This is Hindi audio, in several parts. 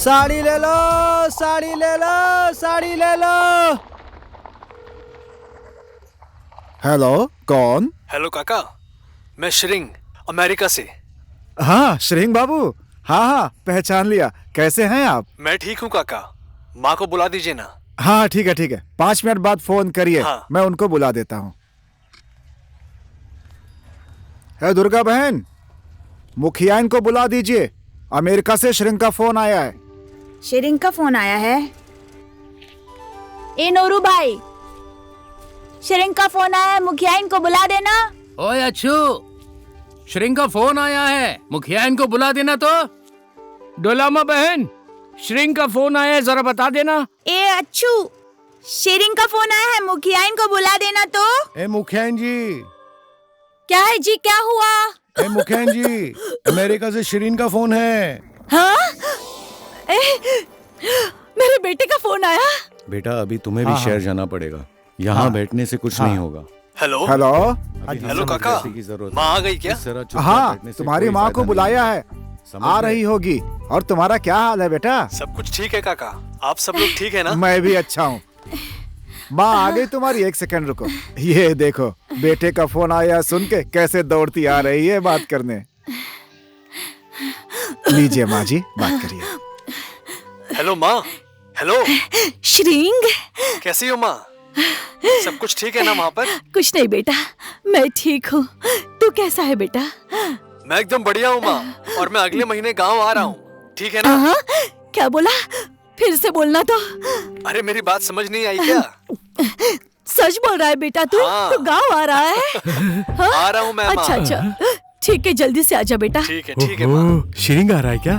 साड़ी ले लो, साड़ी ले लो, साड़ी ले लो। हेलो, कौन? हेलो काका, मैं श्रिंग अमेरिका से। हाँ श्रिंग बाबू, हाँ पहचान लिया। कैसे हैं आप? मैं ठीक हूँ काका, माँ को बुला दीजिए ना। हाँ ठीक है, 5 मिनट बाद फोन करिए। हाँ। मैं उनको बुला देता हूँ। है दुर्गा बहन, मुखिया इनको बुला दीजिए। अमेरिका से श्रिंग का फोन आया है। श्रिंग का फोन आया है? ए नोरू भाई, श्रिंग का फोन आया है, मुखिया इनको बुला देना। ओए अच्छू, श्रिंग का फोन आया है, मुखिया इनको बुला देना। तो डोलामा बहन, श्रिंग का फोन आया है, जरा बता देना। ए अच्छू, श्रिंग का फोन आया है, मुखिया इनको बुला देना। तो ए मुखियान जी। क्या है जी, क्या हुआ? ए मुखियान जी, अमेरिका से श्रिंग का फोन है। हाँ? मेरे बेटे का फोन आया। बेटा अभी तुम्हें भी शहर जाना पड़ेगा, यहाँ बैठने से कुछ नहीं होगा। हेलो हेलो, हेलो काका, माँ आ गई क्या? हाँ तुम्हारी माँ को बुलाया है, आ रही होगी। और तुम्हारा क्या हाल है बेटा? सब कुछ ठीक है काका, आप सब लोग ठीक है ना? मैं भी अच्छा हूँ। माँ आ गई तुम्हारी, 1 सेकंड रुको। ये देखो, बेटे का फोन आया सुन के कैसे दौड़ती आ रही है बात करने। लीजिए माँ जी, बात करिए। हेलो माँ। हेलो श्रिंग, कैसी हो माँ? सब कुछ ठीक है ना वहाँ पर? कुछ नहीं बेटा, मैं ठीक हूँ। तू कैसा है बेटा? मैं एकदम बढ़िया हूँ माँ, और मैं अगले महीने गाँव आ रहा हूँ, ठीक है ना? हाँ? क्या बोला? फिर से बोलना तो। अरे मेरी बात समझ नहीं आई क्या? सच बोल रहा है बेटा तू? हाँ। तू गाँव आ रहा है? हाँ? आ रहा हूँ मैं माँ। अच्छा, ठीक है, जल्दी से आजा बेटा। ठीक है माँ। श्रिंग आ रहा है क्या?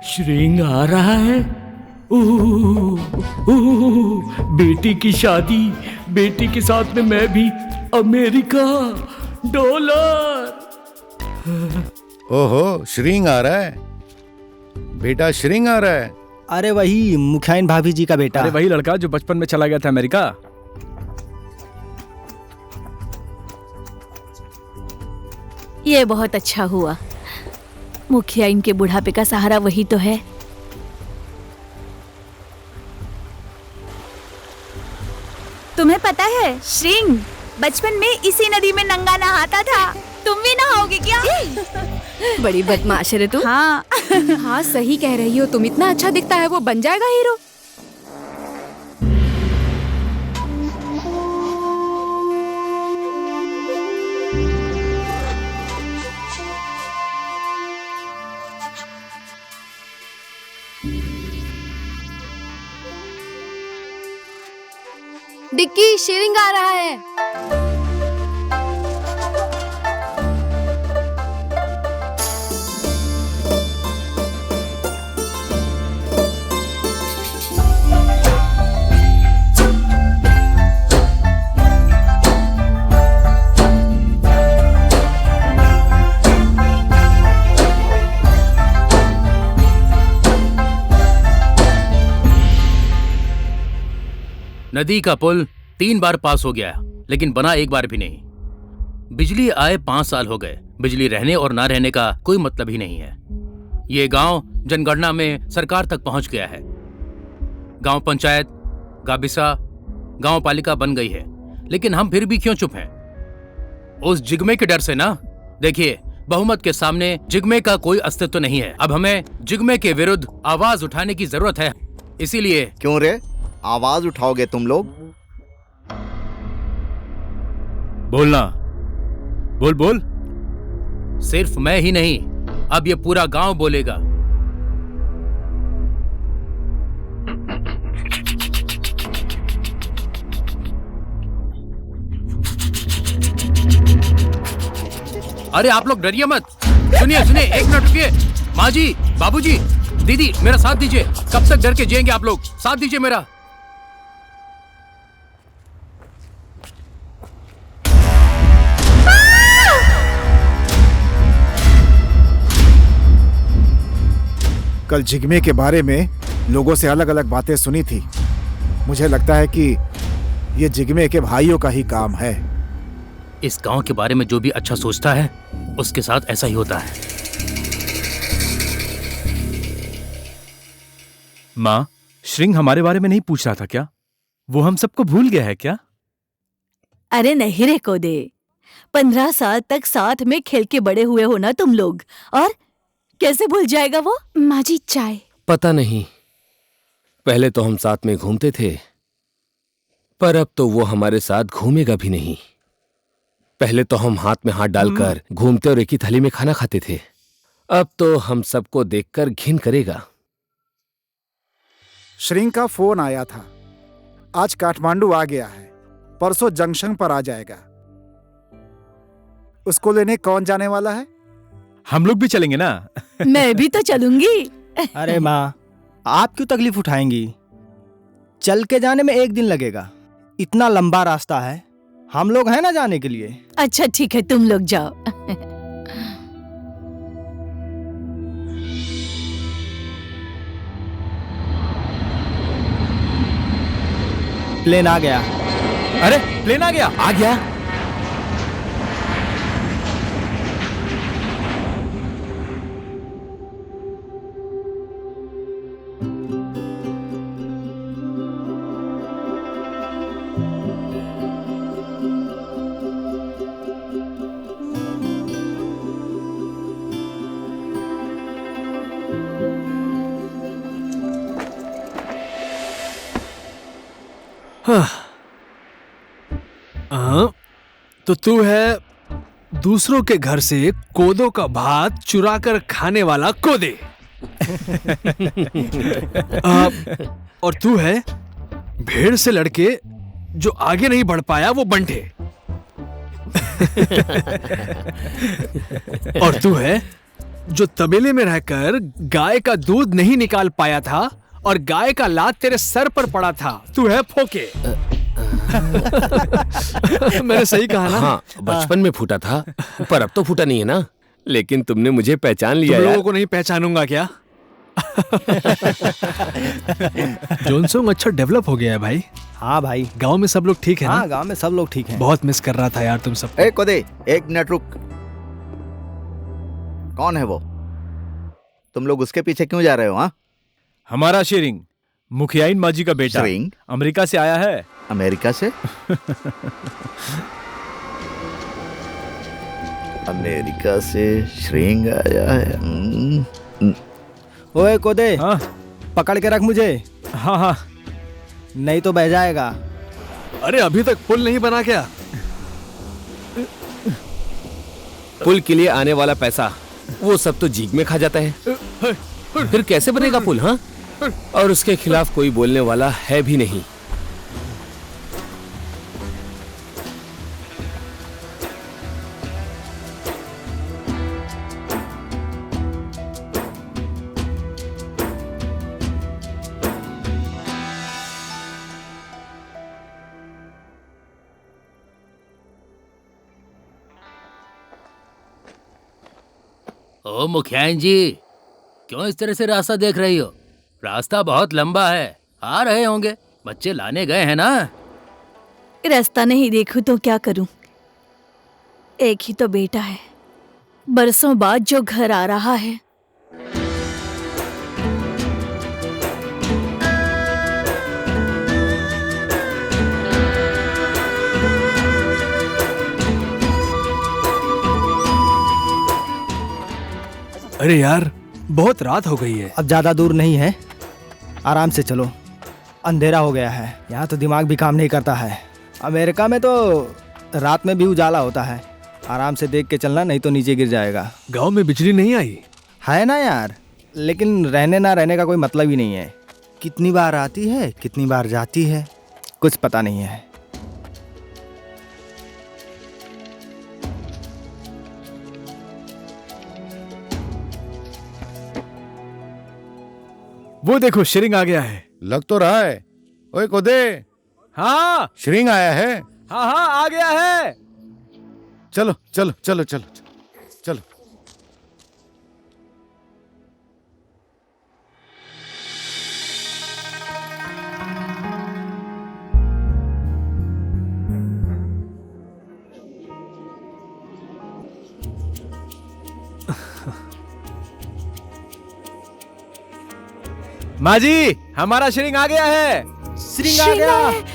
श्रिंग आ रहा है? बेटी की शादी, बेटी के साथ में मैं भी अमेरिका, डॉलर। ओहो, श्रिंग आ रहा है बेटा, श्रिंग आ रहा है। अरे वही मुखियाइन भाभी जी का बेटा। अरे वही लड़का जो बचपन में चला गया था अमेरिका। ये बहुत अच्छा हुआ, मुखिया इनके बुढ़ापे का सहारा वही तो है। तुम्हें पता है श्रिंग बचपन में इसी नदी में नंगा नहाता था। तुम भी नहाओगे क्या? बड़ी बदमाश है तू। हाँ। हाँ सही कह रही हो तुम, इतना अच्छा दिखता है वो, बन जाएगा हीरो। डिक्की, श्रिंग आ रहा है। नदी का पुल 3 बार पास हो गया, लेकिन बना एक बार भी नहीं। बिजली आए 5 साल हो गए, बिजली रहने और ना रहने का कोई मतलब ही नहीं है। ये गांव जनगणना में सरकार तक पहुंच गया है। गांव पंचायत, गाबिसा, गांव पालिका बन गई है, लेकिन हम फिर भी क्यों चुप हैं? उस जिगमे के डर से ना। देखिए, बहुमत के सामने जिगमे का कोई अस्तित्व नहीं है। अब हमें जिगमे के विरुद्ध आवाज उठाने की जरूरत है। इसीलिए क्यों रे, आवाज उठाओगे तुम लोग? बोलना, बोल बोल। सिर्फ मैं ही नहीं, अब ये पूरा गांव बोलेगा। अरे आप लोग डरिए मत। सुनिए सुनिए, 1 मिनट रुकिए। माँ जी, बाबूजी, दीदी, मेरा साथ दीजिए। कब तक डर के जिएंगे आप लोग? साथ दीजिए मेरा। कल जिगमे के बारे में लोगों से अलग अलग बातें सुनी थी। मुझे लगता है कि ये जिगमे के भाइयों का ही काम है। इस गांव के बारे में जो भी अच्छा सोचता है, उसके साथ ऐसा ही होता है। माँ, श्रिंग हमारे बारे में नहीं पूछ रहा था क्या? वो हम सबको भूल गया है क्या? अरे नहीं रे कोदे, 15 साल तक साथ में खेल के बड़े हुए हो ना तुम लोग, और कैसे भूल जाएगा वो? माँ जी, चाय। पता नहीं, पहले तो हम साथ में घूमते थे, पर अब तो वो हमारे साथ घूमेगा भी नहीं। पहले तो हम हाथ में हाथ डालकर घूमते और एक ही थाली में खाना खाते थे, अब तो हम सबको देखकर घिन करेगा। श्रिंग का फोन आया था। आज काठमांडू आ गया है, परसों जंक्शन पर आ जाएगा। उसको लेने कौन जाने वाला है? हम लोग भी चलेंगे ना। मैं भी तो चलूंगी। अरे माँ, आप क्यों तकलीफ उठाएंगी? चल के जाने में 1 दिन लगेगा, इतना लंबा रास्ता है, हम लोग हैं ना जाने के लिए। अच्छा ठीक है, तुम लोग जाओ। प्लेन आ गया। अरे प्लेन आ गया। आ गया? तो तू है दूसरों के घर से कोदो का भात चुरा कर खाने वाला कोदे। और तू है भेड़ से लड़के जो आगे नहीं बढ़ पाया वो बंटे। और तू है जो तबेले में रहकर गाय का दूध नहीं निकाल पाया था और गाय का लात तेरे सर पर पड़ा था। तू है फोके। मैंने सही कहा ना? हाँ, बचपन में फूटा था, पर अब तो फूटा नहीं है ना। लेकिन तुमने मुझे पहचान लिया। तुम लोगों को नहीं पहचानूंगा क्या? जोनसोंग अच्छा डेवलप हो गया है भाई। हाँ भाई। गांव में सब लोग ठीक है ना? हाँ, गांव में सब लोग ठीक हैं। बहुत मिस कर रहा था यार तुम सब। ए कोदे, 1 मिनट रुक। कौन है वो? तुम लोग उसके पीछे क्यों जा रहे हो? हाँ, हमारा श्रिंग, मुखियाइन माजी का बेटा। श्रिंग अमेरिका से आया है। अमेरिका से? अमेरिका से श्रिंग आया है। ओए कोदे, हाँ? पकड़ के रख मुझे। हाँ हाँ, नहीं तो बह जाएगा। अरे अभी तक पुल नहीं बना क्या? पुल के लिए आने वाला पैसा वो सब तो जीग में खा जाता है, फिर कैसे बनेगा पुल? हाँ, और उसके खिलाफ कोई बोलने वाला है भी नहीं। ओ मुखियान जी, क्यों इस तरह से रास्ता देख रही हो? रास्ता बहुत लंबा है, आ रहे होंगे। बच्चे लाने गए हैं ना। रास्ता नहीं देखूं तो क्या करूं? एक ही तो बेटा है, बरसों बाद जो घर आ रहा है। अरे यार, बहुत रात हो गई है। अब ज्यादा दूर नहीं है, आराम से चलो, अंधेरा हो गया है। यहाँ तो दिमाग भी काम नहीं करता है। अमेरिका में तो रात में भी उजाला होता है। आराम से देख के चलना, नहीं तो नीचे गिर जाएगा। गांव में बिजली नहीं आई है ना यार, लेकिन रहने ना रहने का कोई मतलब ही नहीं है। कितनी बार आती है, कितनी बार जाती है, कुछ पता नहीं है। वो देखो, श्रिंग आ गया है। लग तो रहा है। ओए कोदे, हाँ श्रिंग आया है। हाँ हाँ, आ गया है। चलो चलो चलो चलो चलो। माँ जी, हमारा श्रिंग आ गया है। श्रिंग आ गया।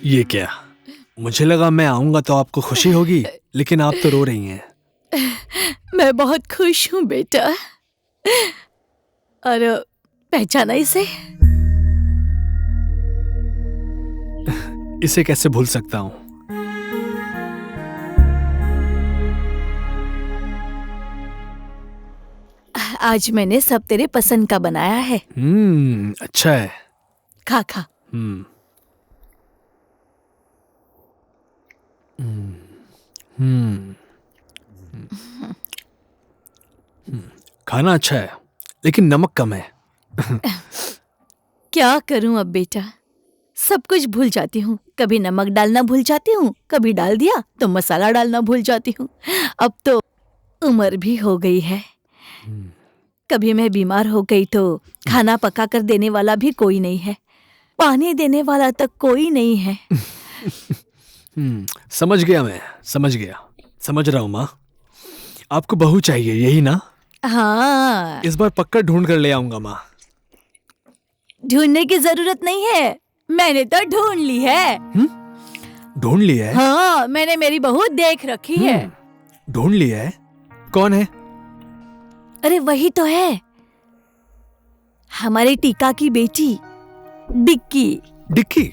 ये क्या? मुझे लगा मैं आऊंगा तो आपको खुशी होगी, लेकिन आप तो रो रही हैं। मैं बहुत खुश हूँ बेटा। और पहचाना इसे? इसे कैसे भूल सकता हूँ? आज मैंने सब तेरे पसंद का बनाया है। अच्छा है। खा खा। खाना अच्छा है, लेकिन नमक कम है। क्या करूं अब बेटा, सब कुछ भूल जाती हूँ। कभी नमक डालना भूल जाती हूँ, कभी डाल दिया तो मसाला डालना भूल जाती हूँ। अब तो उम्र भी हो गई है। कभी मैं बीमार हो गई तो खाना पका कर देने वाला भी कोई नहीं है, पानी देने वाला तक कोई नहीं है। समझ गया, मैं समझ गया, समझ रहा हूँ माँ। आपको बहू चाहिए, यही ना? हाँ। इस बार पक्का ढूंढ कर ले आऊंगा माँ। ढूंढने की जरूरत नहीं है, मैंने तो ढूंढ ली है। ढूंढ लिया है? हाँ, मैंने मेरी बहू देख रखी है। ढूंढ लिया है? कौन है? अरे वही तो है, हमारे टीका की बेटी डिक्की। डिक्की?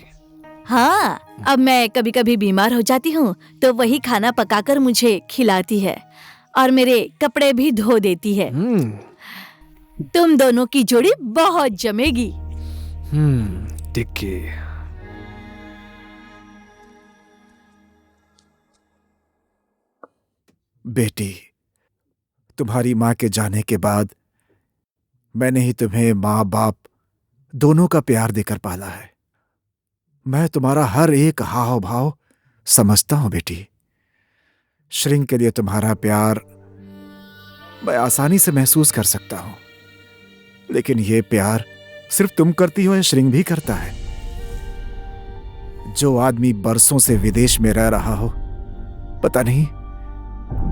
हाँ, अब मैं कभी कभी बीमार हो जाती हूँ तो वही खाना पकाकर मुझे खिलाती है और मेरे कपड़े भी धो देती है। तुम दोनों की जोड़ी बहुत जमेगी। डिक्की। बेटी, तुम्हारी माँ के जाने के बाद मैंने ही तुम्हें माँ बाप दोनों का प्यार देकर पाला है। मैं तुम्हारा हर एक हाव भाव समझता हूं बेटी। श्रिंग के लिए तुम्हारा प्यार मैं आसानी से महसूस कर सकता हूं, लेकिन यह प्यार सिर्फ तुम करती हो या श्रिंग भी करता है? जो आदमी बरसों से विदेश में रह रहा हो, पता नहीं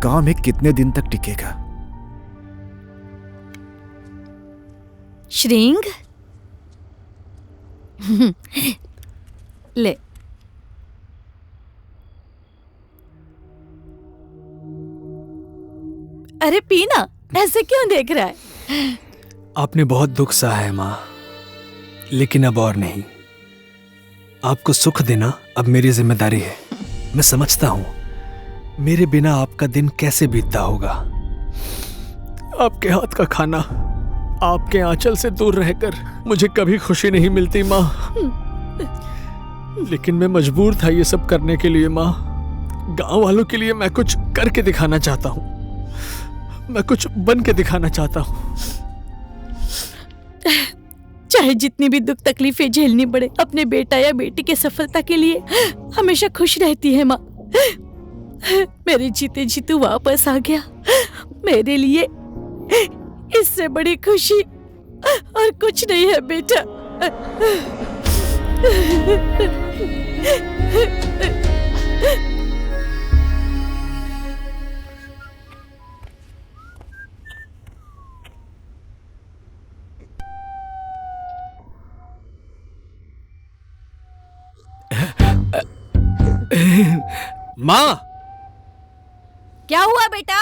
गांव में कितने दिन तक टिकेगा। श्रिंग ले। अरे पीना, ऐसे क्यों देख रहा है? आपने बहुत दुख सहा है माँ, लेकिन अब और नहीं। आपको सुख देना अब मेरी जिम्मेदारी है। मैं समझता हूं मेरे बिना आपका दिन कैसे बीतता होगा। आपके हाथ का खाना, आपके आंचल से दूर रहकर मुझे कभी खुशी नहीं मिलती माँ, लेकिन मैं मजबूर था ये सब करने के लिए माँ। गांव वालों के लिए मैं कुछ करके दिखाना चाहता हूँ, मैं कुछ बन के दिखाना चाहता हूँ। चाहे जितनी भी दुख तकलीफें झेलनी पड़े, अपने बेटा या बेटी की सफलता के लिए हमेशा खुश रहती है माँ। मेरे जीते जी तू वापस आ गया, मेरे लिए इससे बड़ी खुशी और कुछ नहीं है बेटा। माँ, क्या हुआ बेटा?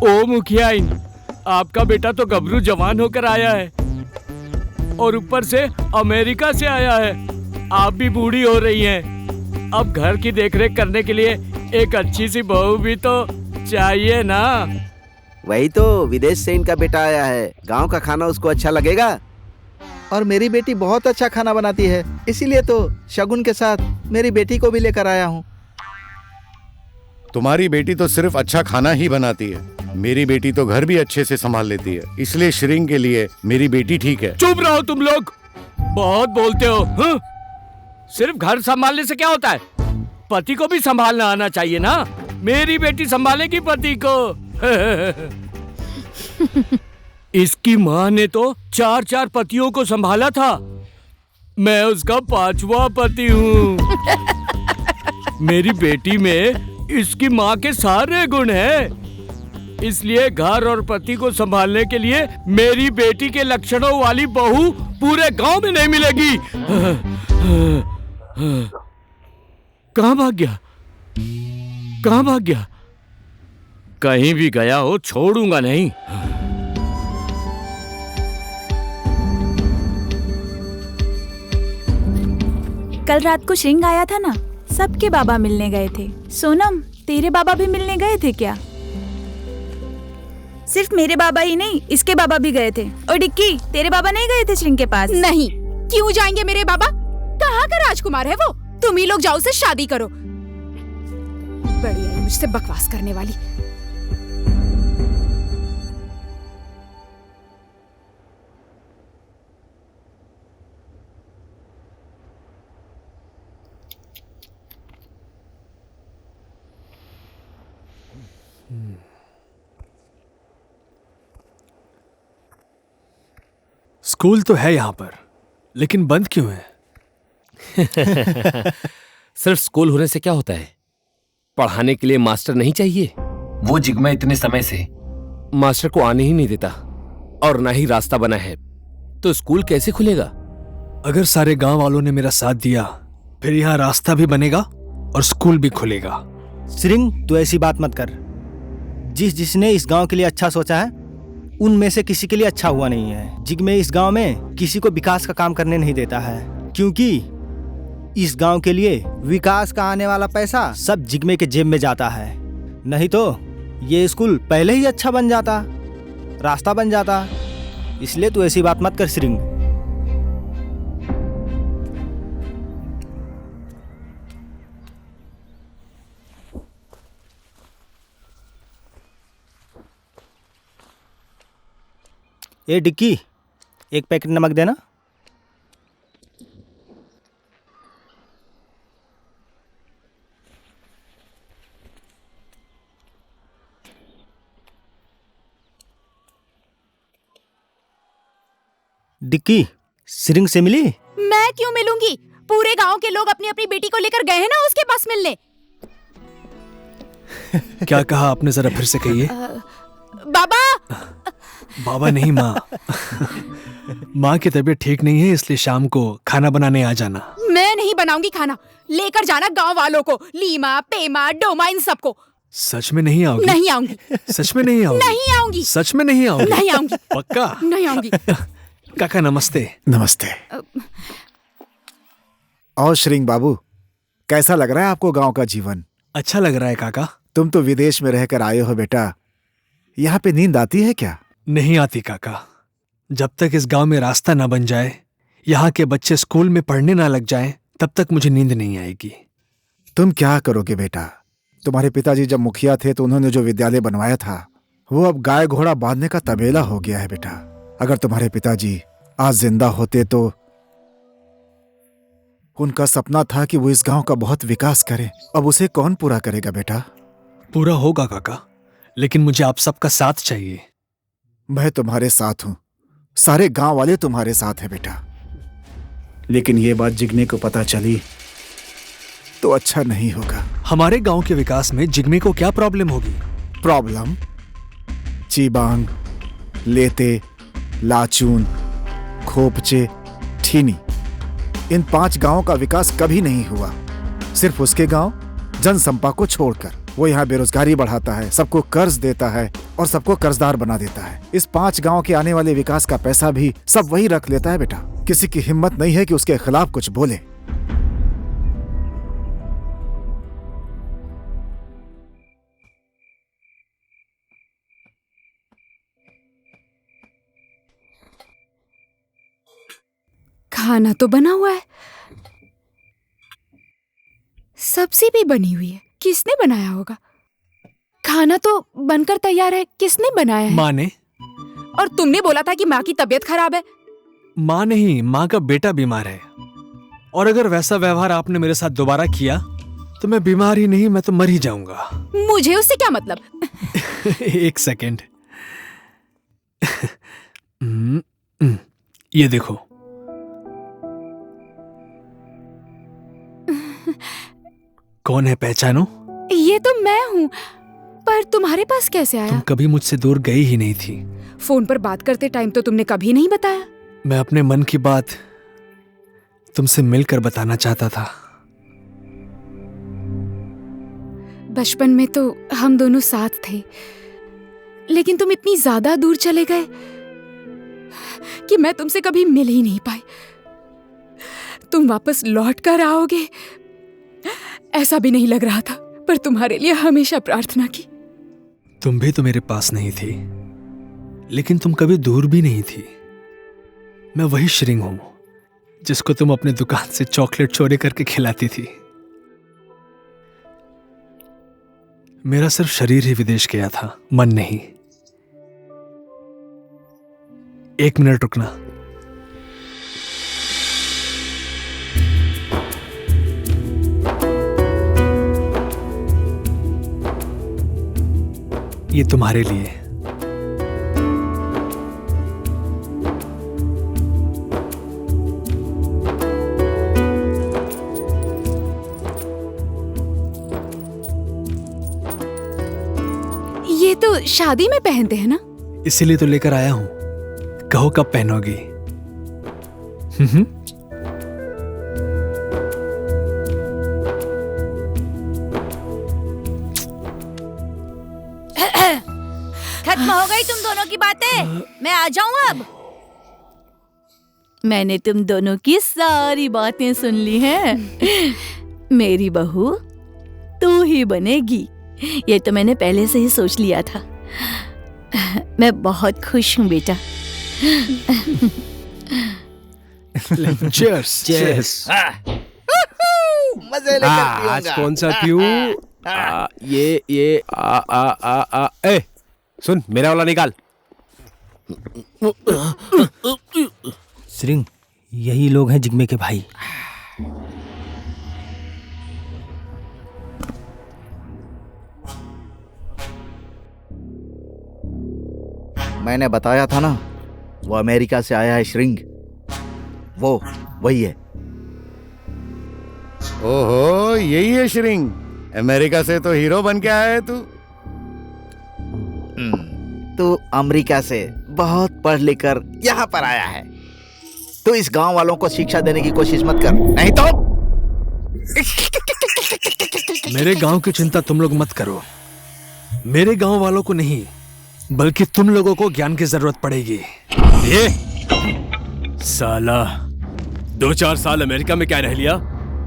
ओ मुखियाइन, आपका बेटा तो गबरू जवान होकर आया है और ऊपर से अमेरिका से आया है। आप भी बूढ़ी हो रही हैं। अब घर की देखरेख करने के लिए एक अच्छी सी बहू भी तो चाहिए ना। वही तो, विदेश से इनका बेटा आया है, गांव का खाना उसको अच्छा लगेगा। और मेरी बेटी बहुत अच्छा खाना बनाती है, इसीलिए तो शगुन के साथ मेरी बेटी को भी लेकर आया हूँ। तुम्हारी बेटी तो सिर्फ अच्छा खाना ही बनाती है, मेरी बेटी तो घर भी अच्छे से संभाल लेती है, इसलिए श्रिंग के लिए मेरी बेटी ठीक है। चुप रहो तुम लोग, बहुत बोलते हो। हाँ? सिर्फ घर संभालने से क्या होता है? पति को भी संभालना आना चाहिए ना। मेरी बेटी संभालेगी पति को। इसकी माँ ने तो 4-4 पतियों को संभाला था, मैं उसका 5वां पति हूँ। मेरी बेटी में इसकी माँ के सारे गुण हैं, इसलिए घर और पति को संभालने के लिए मेरी बेटी के लक्षणों वाली बहू पूरे गांव में नहीं मिलेगी। कहाँ भाग गया? कहाँ भाग गया? कहीं भी गया हो छोड़ूंगा नहीं। कल रात को श्रिंग आया था ना, सबके बाबा मिलने गए थे। सोनम, तेरे बाबा भी मिलने गए थे क्या? सिर्फ मेरे बाबा ही नहीं, इसके बाबा भी गए थे। और डिक्की, तेरे बाबा नहीं गए थे श्रिंग के पास? नहीं, क्यों जाएंगे मेरे बाबा? कहाँ का राजकुमार है वो? तुम ही लोग जाओ से शादी करो। बढ़िया, मुझसे बकवास करने वाली। स्कूल तो है यहाँ पर, लेकिन बंद क्यों है? सिर्फ स्कूल होने से क्या होता है? पढ़ाने के लिए मास्टर नहीं चाहिए? वो जिग्मा इतने समय से मास्टर को आने ही नहीं देता और ना ही रास्ता बना है, तो स्कूल कैसे खुलेगा? अगर सारे गांव वालों ने मेरा साथ दिया, फिर यहाँ रास्ता भी बनेगा और स्कूल भी खुलेगा। श्रिंग, तू ऐसी बात मत कर। जिसने इस गांव के लिए अच्छा सोचा है, उनमें से किसी के लिए अच्छा हुआ नहीं है। जिग्मे इस गांव में किसी को विकास का काम करने नहीं देता है, क्योंकि इस गांव के लिए विकास का आने वाला पैसा सब जिग्मे के जेब में जाता है। नहीं तो ये स्कूल पहले ही अच्छा बन जाता, रास्ता बन जाता। इसलिए तू ऐसी बात मत कर श्रिंग। ए डिक्की, एक पैकेट नमक देना। डिक्की, श्रिंग से मिली? मैं क्यों मिलूंगी? पूरे गांव के लोग अपनी अपनी बेटी को लेकर गए हैं ना उसके पास मिलने। क्या कहा आपने, जरा फिर से कहिए। बाबा। बाबा नहीं, माँ। माँ की तबीयत ठीक नहीं है, इसलिए शाम को खाना बनाने आ जाना। मैं नहीं बनाऊंगी खाना, लेकर जाना गांव वालों को, लीमा, पेमा, डोमा, इन सबको। सच में नहीं आओगी? नहीं आऊंगी। सच में नहीं आओगी? नहीं आऊंगी। सच में नहीं आओगी? नहीं आऊंगी। पक्का? नहीं आऊंगी। काका नमस्ते। नमस्ते। और श्रींग बाबू, कैसा लग रहा है आपको गांव का जीवन? अच्छा लग रहा है काका। तुम तो विदेश में रहकर आए हो बेटा, यहाँ पे नींद आती है क्या? नहीं आती काका। जब तक इस गांव में रास्ता ना बन जाए, यहाँ के बच्चे स्कूल में पढ़ने ना लग जाएं, तब तक मुझे नींद नहीं आएगी। तुम क्या करोगे बेटा? तुम्हारे पिताजी जब मुखिया थे तो उन्होंने जो विद्यालय बनवाया था वो अब गाय घोड़ा बांधने का तबेला हो गया है बेटा। अगर तुम्हारे पिताजी आज जिंदा होते तो उनका सपना था कि वो इस गांव का बहुत विकास करें। अब उसे कौन पूरा करेगा बेटा? पूरा होगा काका, लेकिन मुझे आप सबका साथ चाहिए। मैं तुम्हारे साथ हूं, सारे गांव वाले तुम्हारे साथ हैं बेटा। लेकिन ये बात जिग्मे को पता चली तो अच्छा नहीं होगा। हमारे गांव के विकास में जिग्मे को क्या प्रॉब्लम होगी? प्रॉब्लम? चीबांग, लेते, लाचून, खोपचे, ठीनी, इन 5 गांवों का विकास कभी नहीं हुआ। सिर्फ उसके गांव जनसंपा को छोड़कर। वो यहाँ बेरोजगारी बढ़ाता है, सबको कर्ज देता है और सबको कर्जदार बना देता है। इस 5 गांव के आने वाले विकास का पैसा भी सब वही रख लेता है बेटा। किसी की हिम्मत नहीं है कि उसके खिलाफ कुछ बोले। खाना तो बना हुआ है, सब्जी भी बनी हुई है, किसने बनाया होगा? खाना तो बनकर तैयार है, किसने बनाया है? माँ ने। और तुमने बोला था कि माँ की तबीयत खराब है। माँ नहीं, माँ का बेटा बीमार है। और अगर वैसा व्यवहार आपने मेरे साथ दोबारा किया तो मैं बीमार ही नहीं, मैं तो मर ही जाऊंगा। मुझे उससे क्या मतलब? एक सेकेंड। ये देखो। कौन है, पहचानो? ये तो मैं हूँ, पर तुम्हारे पास कैसे आया? तुम कभी मुझसे दूर गई ही नहीं थी। फोन पर बात करते टाइम तो तुमने कभी नहीं बताया। मैं अपने मन की बात तुमसे मिलकर बताना चाहता था। बचपन में तो हम दोनों साथ थे, लेकिन तुम इतनी ज्यादा दूर चले गए कि मैं तुमसे कभी मिल ही नहीं पाई। तुम वापस लौट कर आओगे ऐसा भी नहीं लग रहा था, पर तुम्हारे लिए हमेशा प्रार्थना की। तुम भी तो मेरे पास नहीं थी, लेकिन तुम कभी दूर भी नहीं थी। मैं वही श्रिंग हूं जिसको तुम अपने दुकान से चॉकलेट चोरी करके खिलाती थी। मेरा सिर्फ शरीर ही विदेश गया था, मन नहीं। 1 मिनट रुकना। ये तुम्हारे लिए। ये तो शादी में पहनते हैं ना? इसीलिए तो लेकर आया हूं। कहो कब पहनोगी? खत्म हो गई तुम दोनों की बातें, मैं आ जाऊं अब? मैंने तुम दोनों की सारी बातें सुन ली हैं। मेरी बहू तू ही बनेगी, ये तो मैंने पहले से ही सोच लिया था। मैं बहुत खुश हूँ बेटा। चीयर्स। चीयर्स। मजे लेकर पीऊंगा। आज कौन सा पीऊं? ये ए सुन, मेरा वाला निकाल। श्रिंग, यही लोग हैं जिग्मे के भाई। मैंने बताया था ना, वो अमेरिका से आया है श्रिंग। वो वही है। ओहो, यही है श्रिंग। अमेरिका से तो हीरो बन के आया है तू। तू अमेरिका से बहुत पढ़ लिख कर यहाँ पर आया है। तू इस गांव वालों को शिक्षा देने की कोशिश मत कर, नहीं तो। मेरे गांव की चिंता तुम लोग मत करो। मेरे गांव वालों को नहीं, बल्कि तुम लोगों को ज्ञान की जरूरत पड़ेगी। ये साला 2-4 साल अमेरिका में क्या रह लिया?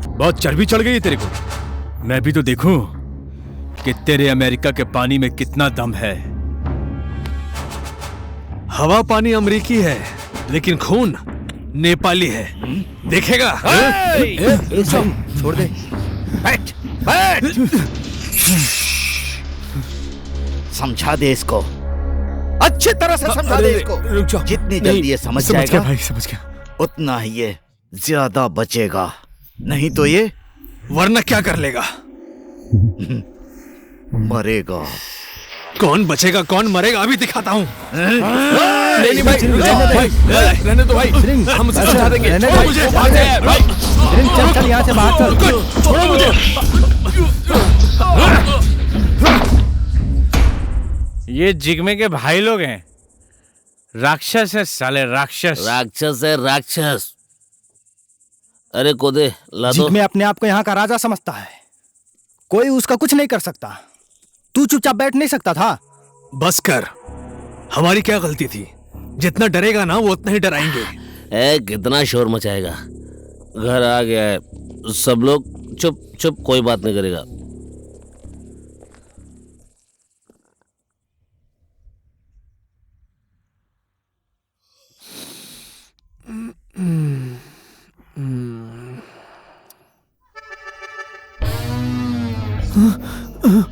बहुत चर्बी चढ़ गई है तेरे को। मैं भी तो देखूं कि तेरे अमेरिका के पानी में कितना दम है। हवा पानी अमरीकी है, लेकिन खून नेपाली है। देखेगा? छोड़ दे। बैठ बैठ। समझा दे इसको, अच्छी तरह से समझा दे इसको। जितनी जल्दी ये समझ जाएगा भाई, समझ गया, उतना ही ये ज्यादा बचेगा। नहीं तो ये वरना क्या कर लेगा? मरेगा। कौन बचेगा कौन मरेगा अभी दिखाता हूँ। नहीं भाई, रहने दो भाई, हम उसे समझा देंगे। छोड़ो मुझे, चल यहाँ से बाहर चल। छोड़ो मुझे। ये जिग्मे के भाई लोग हैं। राक्षस है साले, राक्षस। राक्षस है राक्षस। अरे कोदे ला दो। जिग्मे अपने आप को यहाँ का राजा समझता है, कोई उसका कुछ नहीं कर सकता। तू चुपचाप बैठ नहीं सकता था? बस कर, हमारी क्या गलती थी? जितना डरेगा ना वो उतना ही डराएंगे। कितना शोर मचाएगा। घर आ गया है, सब लोग चुप चुप, कोई बात नहीं करेगा।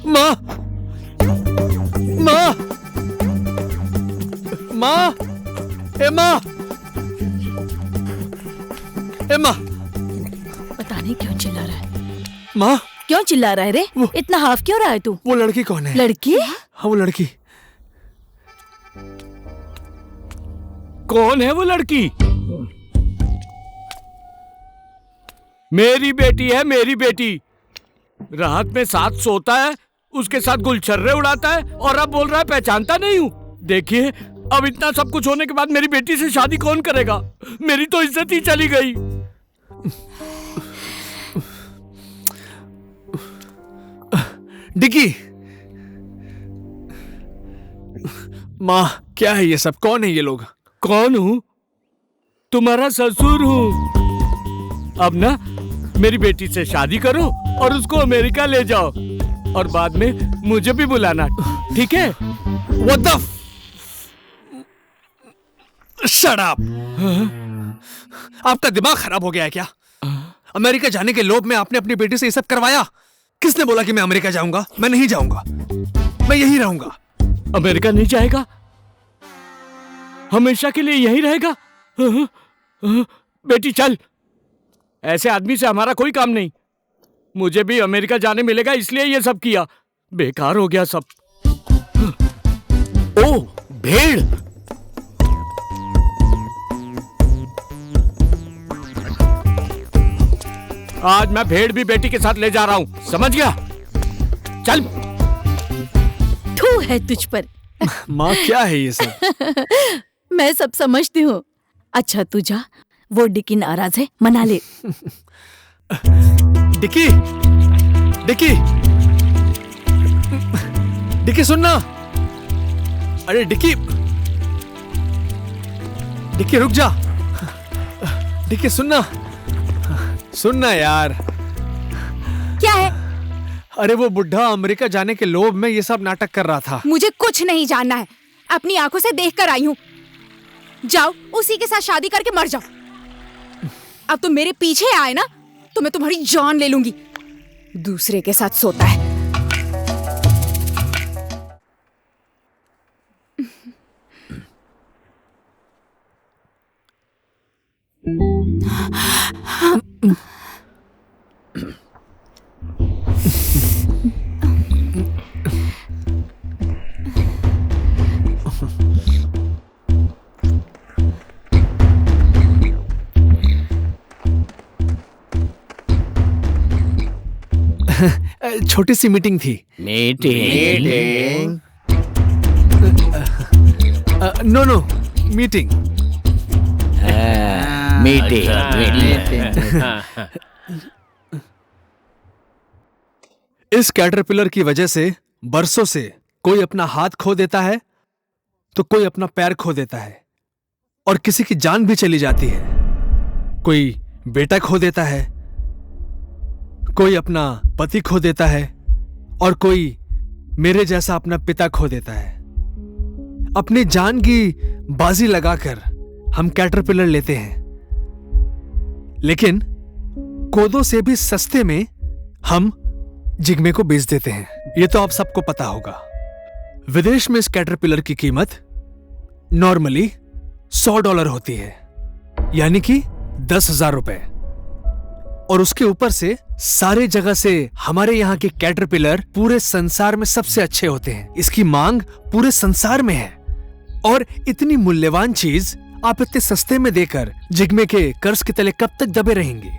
माँ, माँ, माँ, ए माँ, ए माँ। पता नहीं क्यों चिल्ला रहा है। माँ, क्यों चिल्ला रहा है रे? इतना हाफ क्यों रहा है तू? वो लड़की कौन है? लड़की? हाँ वो लड़की। कौन है वो लड़की? मेरी बेटी है, मेरी बेटी। रात में साथ सोता है, उसके साथ गुलछर्रे उड़ाता है, और अब बोल रहा है पहचानता नहीं हूँ। देखिए, अब इतना सब कुछ होने के बाद मेरी बेटी से शादी कौन करेगा? मेरी तो इज्जत ही चली गई। डिकी, माँ क्या है ये सब? कौन है ये लोग? कौन हूँ? तुम्हारा ससुर हूँ। अब ना मेरी बेटी से शादी करो और उसको अमेरिका ले जाओ, और बाद में मुझे भी बुलाना, ठीक है? What the Shut up! आपका दिमाग खराब हो गया है क्या? अमेरिका जाने के लोभ में आपने अपनी बेटी से ये सब करवाया। किसने बोला कि मैं अमेरिका जाऊंगा? मैं नहीं जाऊंगा, मैं यहीं रहूंगा। अमेरिका नहीं जाएगा? हमेशा के लिए यहीं रहेगा? बेटी चल, ऐसे आदमी से हमारा कोई काम नहीं। मुझे भी अमेरिका जाने मिलेगा, इसलिए ये सब किया। बेकार हो गया सब। ओ भेड़, आज मैं भेड़ भी बेटी के साथ ले जा रहा हूँ, समझ गया? चल। थू है तुझ पर। माँ क्या है ये सब? मैं सब समझती हूँ। अच्छा तू जा, वो डिकी नाराज है, मना ले। डिकी, डिकी, डिकी सुनना। अरे डिकी, डिकी रुक जा। डिकी सुनना, सुनना यार। क्या है? अरे वो बुढ़ा अमेरिका जाने के लोभ में ये सब नाटक कर रहा था। मुझे कुछ नहीं जानना है, अपनी आंखों से देख कर आई हूँ। जाओ उसी के साथ शादी करके मर जाओ। अब तुम मेरे पीछे आए ना तो मैं तुम्हारी जान ले लूंगी। दूसरे के साथ सोता है। छोटी सी मीटिंग थी। मीटिंग? No meeting. इस कैटरपिलर की वजह से बरसों से कोई अपना हाथ खो देता है तो कोई अपना पैर खो देता है और किसी की जान भी चली जाती है। कोई बेटा खो देता है, कोई अपना पति खो देता है और कोई मेरे जैसा अपना पिता खो देता है। अपनी जान की बाजी लगाकर हम कैटरपिलर लेते हैं, लेकिन कोदो से भी सस्ते में हम जिग्मे को बेच देते हैं। यह तो आप सबको पता होगा। विदेश में इस कैटरपिलर की कीमत नॉर्मली $100 होती है, यानी कि 10,000 रुपए। और उसके ऊपर से सारे जगह से हमारे यहाँ के कैटरपिलर पूरे संसार में सबसे अच्छे होते हैं। इसकी मांग पूरे संसार में है और इतनी मूल्यवान चीज आप इतने सस्ते में देकर जिग्मे के कर्ज के तले कब तक दबे रहेंगे?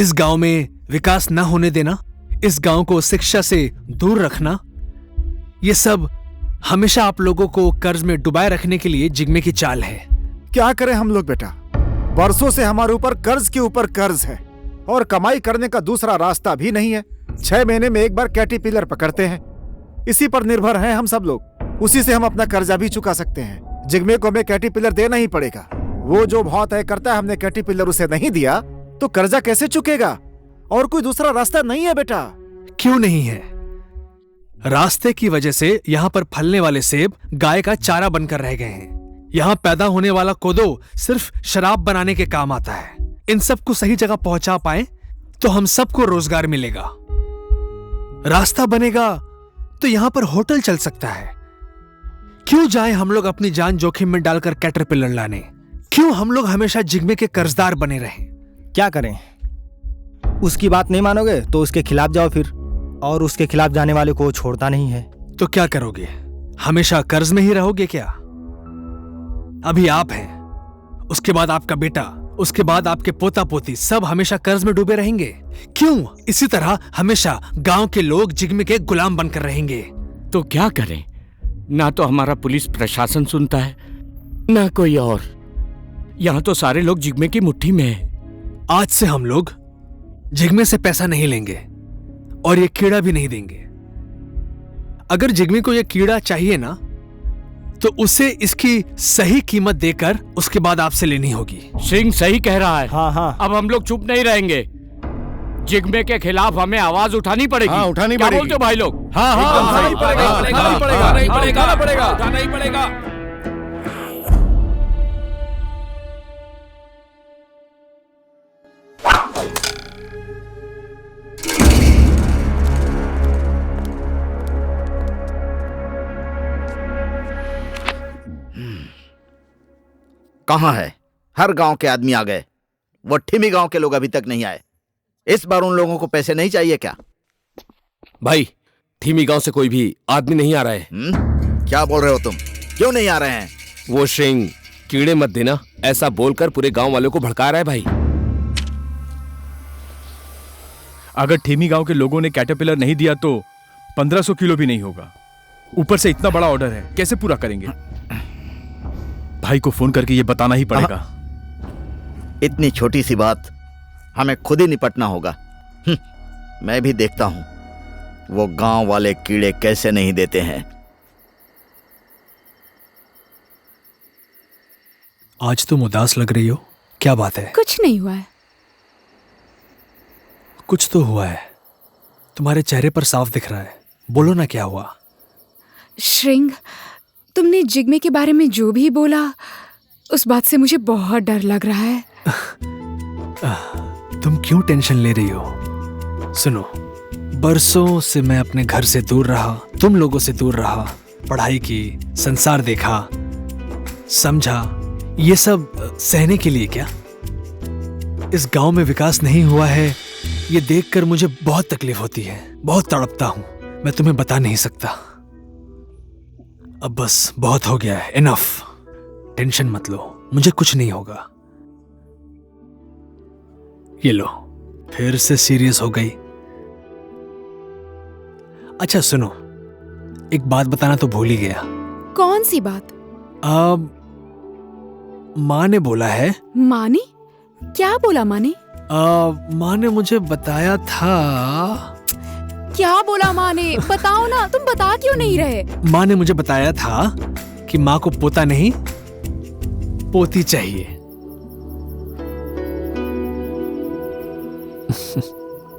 इस गांव में विकास न होने देना, इस गांव को शिक्षा से दूर रखना, यह सब हमेशा आप लोगों को कर्ज में डुबाए रखने के लिए जिग्मे की चाल है। क्या करें हम लोग बेटा, बरसों से हमारे ऊपर कर्ज के ऊपर कर्ज है और कमाई करने का दूसरा रास्ता भी नहीं है। 6 महीने में एक बार कैटरपिलर पकड़ते हैं, इसी पर निर्भर हैं हम सब लोग। उसी से हम अपना कर्जा भी चुका सकते हैं। जिग्मे को हमें कैटरपिलर देना ही पड़ेगा। वो जो भाव तय करता है, हमने कैटरपिलर उसे नहीं दिया तो कर्जा कैसे चुकेगा? और कोई दूसरा रास्ता नहीं है बेटा। क्यों नहीं है? रास्ते की वजह से यहाँ पर फलने वाले सेब गाय का चारा बनकर रह गए हैं। यहाँ पैदा होने वाला कोदो सिर्फ शराब बनाने के काम आता है। इन सबको सही जगह पहुंचा पाए तो हम सबको रोजगार मिलेगा, रास्ता बनेगा तो यहाँ पर होटल चल सकता है। क्यों जाए हम लोग अपनी जान जोखिम में डालकर कैटरपिलर लाने? क्यों हम लोग हमेशा जिग्मे के कर्जदार बने रहें? क्या करें? उसकी बात नहीं मानोगे तो उसके खिलाफ जाओ फिर, और उसके खिलाफ जाने वाले को छोड़ता नहीं है। तो क्या करोगे? हमेशा कर्ज में ही रहोगे क्या? अभी आप हैं, उसके बाद आपका बेटा, उसके बाद आपके पोता पोती, सब हमेशा कर्ज में डूबे रहेंगे। क्यों? इसी तरह हमेशा गांव के लोग जिग्मे के गुलाम बनकर रहेंगे। तो क्या करें? ना तो हमारा पुलिस प्रशासन सुनता है, ना कोई और। यहाँ तो सारे लोग जिग्मे की मुट्ठी में हैं। आज से हम लोग जिग्मे से पैसा नहीं लेंगे और ये कीड़ा भी नहीं देंगे। अगर जिग्मे को ये कीड़ा चाहिए ना, तो उसे इसकी सही कीमत देकर उसके बाद आपसे लेनी होगी। सिंह सही कह रहा है। हाँ हाँ, अब हम लोग चुप नहीं रहेंगे। जिग्मे के खिलाफ हमें आवाज उठानी पड़ेगी। हाँ, उठानी क्या पड़ेगी। बोलते हो भाई लोग? हाँ हाँ, उठाना ही पड़ेगा, उठाना ही पड़ेगा। कहाँ है? हर गांव के आदमी आ गए, वो ठिमी गांव के लोग अभी तक नहीं आए। इस बार उन लोगों को पैसे नहीं चाहिए क्या? भाई, थीमी गांव से कोई भी आदमी नहीं आ रहा है। क्या बोल रहे हो तुम? क्यों नहीं आ रहे हैं? वो श्रिंग कीड़े मत देना ऐसा बोलकर पूरे गांव वालों को भड़का रहा है भाई। अगर ठेमी गांव के लोगों ने कैटरपिलर नहीं दिया तो 1500 किलो भी नहीं होगा। ऊपर से इतना बड़ा ऑर्डर है, कैसे पूरा करेंगे? भाई को फोन करके ये बताना ही पड़ेगा। इतनी छोटी सी बात हमें खुद ही निपटना होगा। मैं भी देखता हूं वो गांव वाले कीड़े कैसे नहीं देते हैं। आज तुम उदास लग रही हो, क्या बात है? कुछ नहीं हुआ है। कुछ तो हुआ है, तुम्हारे चेहरे पर साफ दिख रहा है। बोलो ना, क्या हुआ? श्रिंग, तुमने जिग्मे के बारे में जो भी बोला, उस बात से मुझे बहुत डर लग रहा है। तुम क्यों टेंशन ले रही हो? सुनो, बरसों से मैं अपने घर से दूर रहा, तुम लोगों से दूर रहा, पढ़ाई की, संसार देखा, समझा। ये सब सहने के लिए क्या? इस गांव में विकास नहीं हुआ है, ये देखकर मुझे बहुत तकलीफ होती है, बहुत तड़पता हूं। मैं तुम्हें बता नहीं सकता। अब बस बहुत हो गया है, इनफ। टेंशन मत लो, मुझे कुछ नहीं होगा। ये लो, फिर से सीरियस हो गई। अच्छा सुनो, एक बात बताना तो भूल ही गया। कौन सी बात? अब माँ ने बोला है। माँ ने क्या बोला? माँ ने माँ ने मुझे बताया था। क्या बोला माँ ने? बताओ ना, तुम बता क्यों नहीं रहे? माँ ने मुझे बताया था कि माँ को पोता नहीं पोती चाहिए।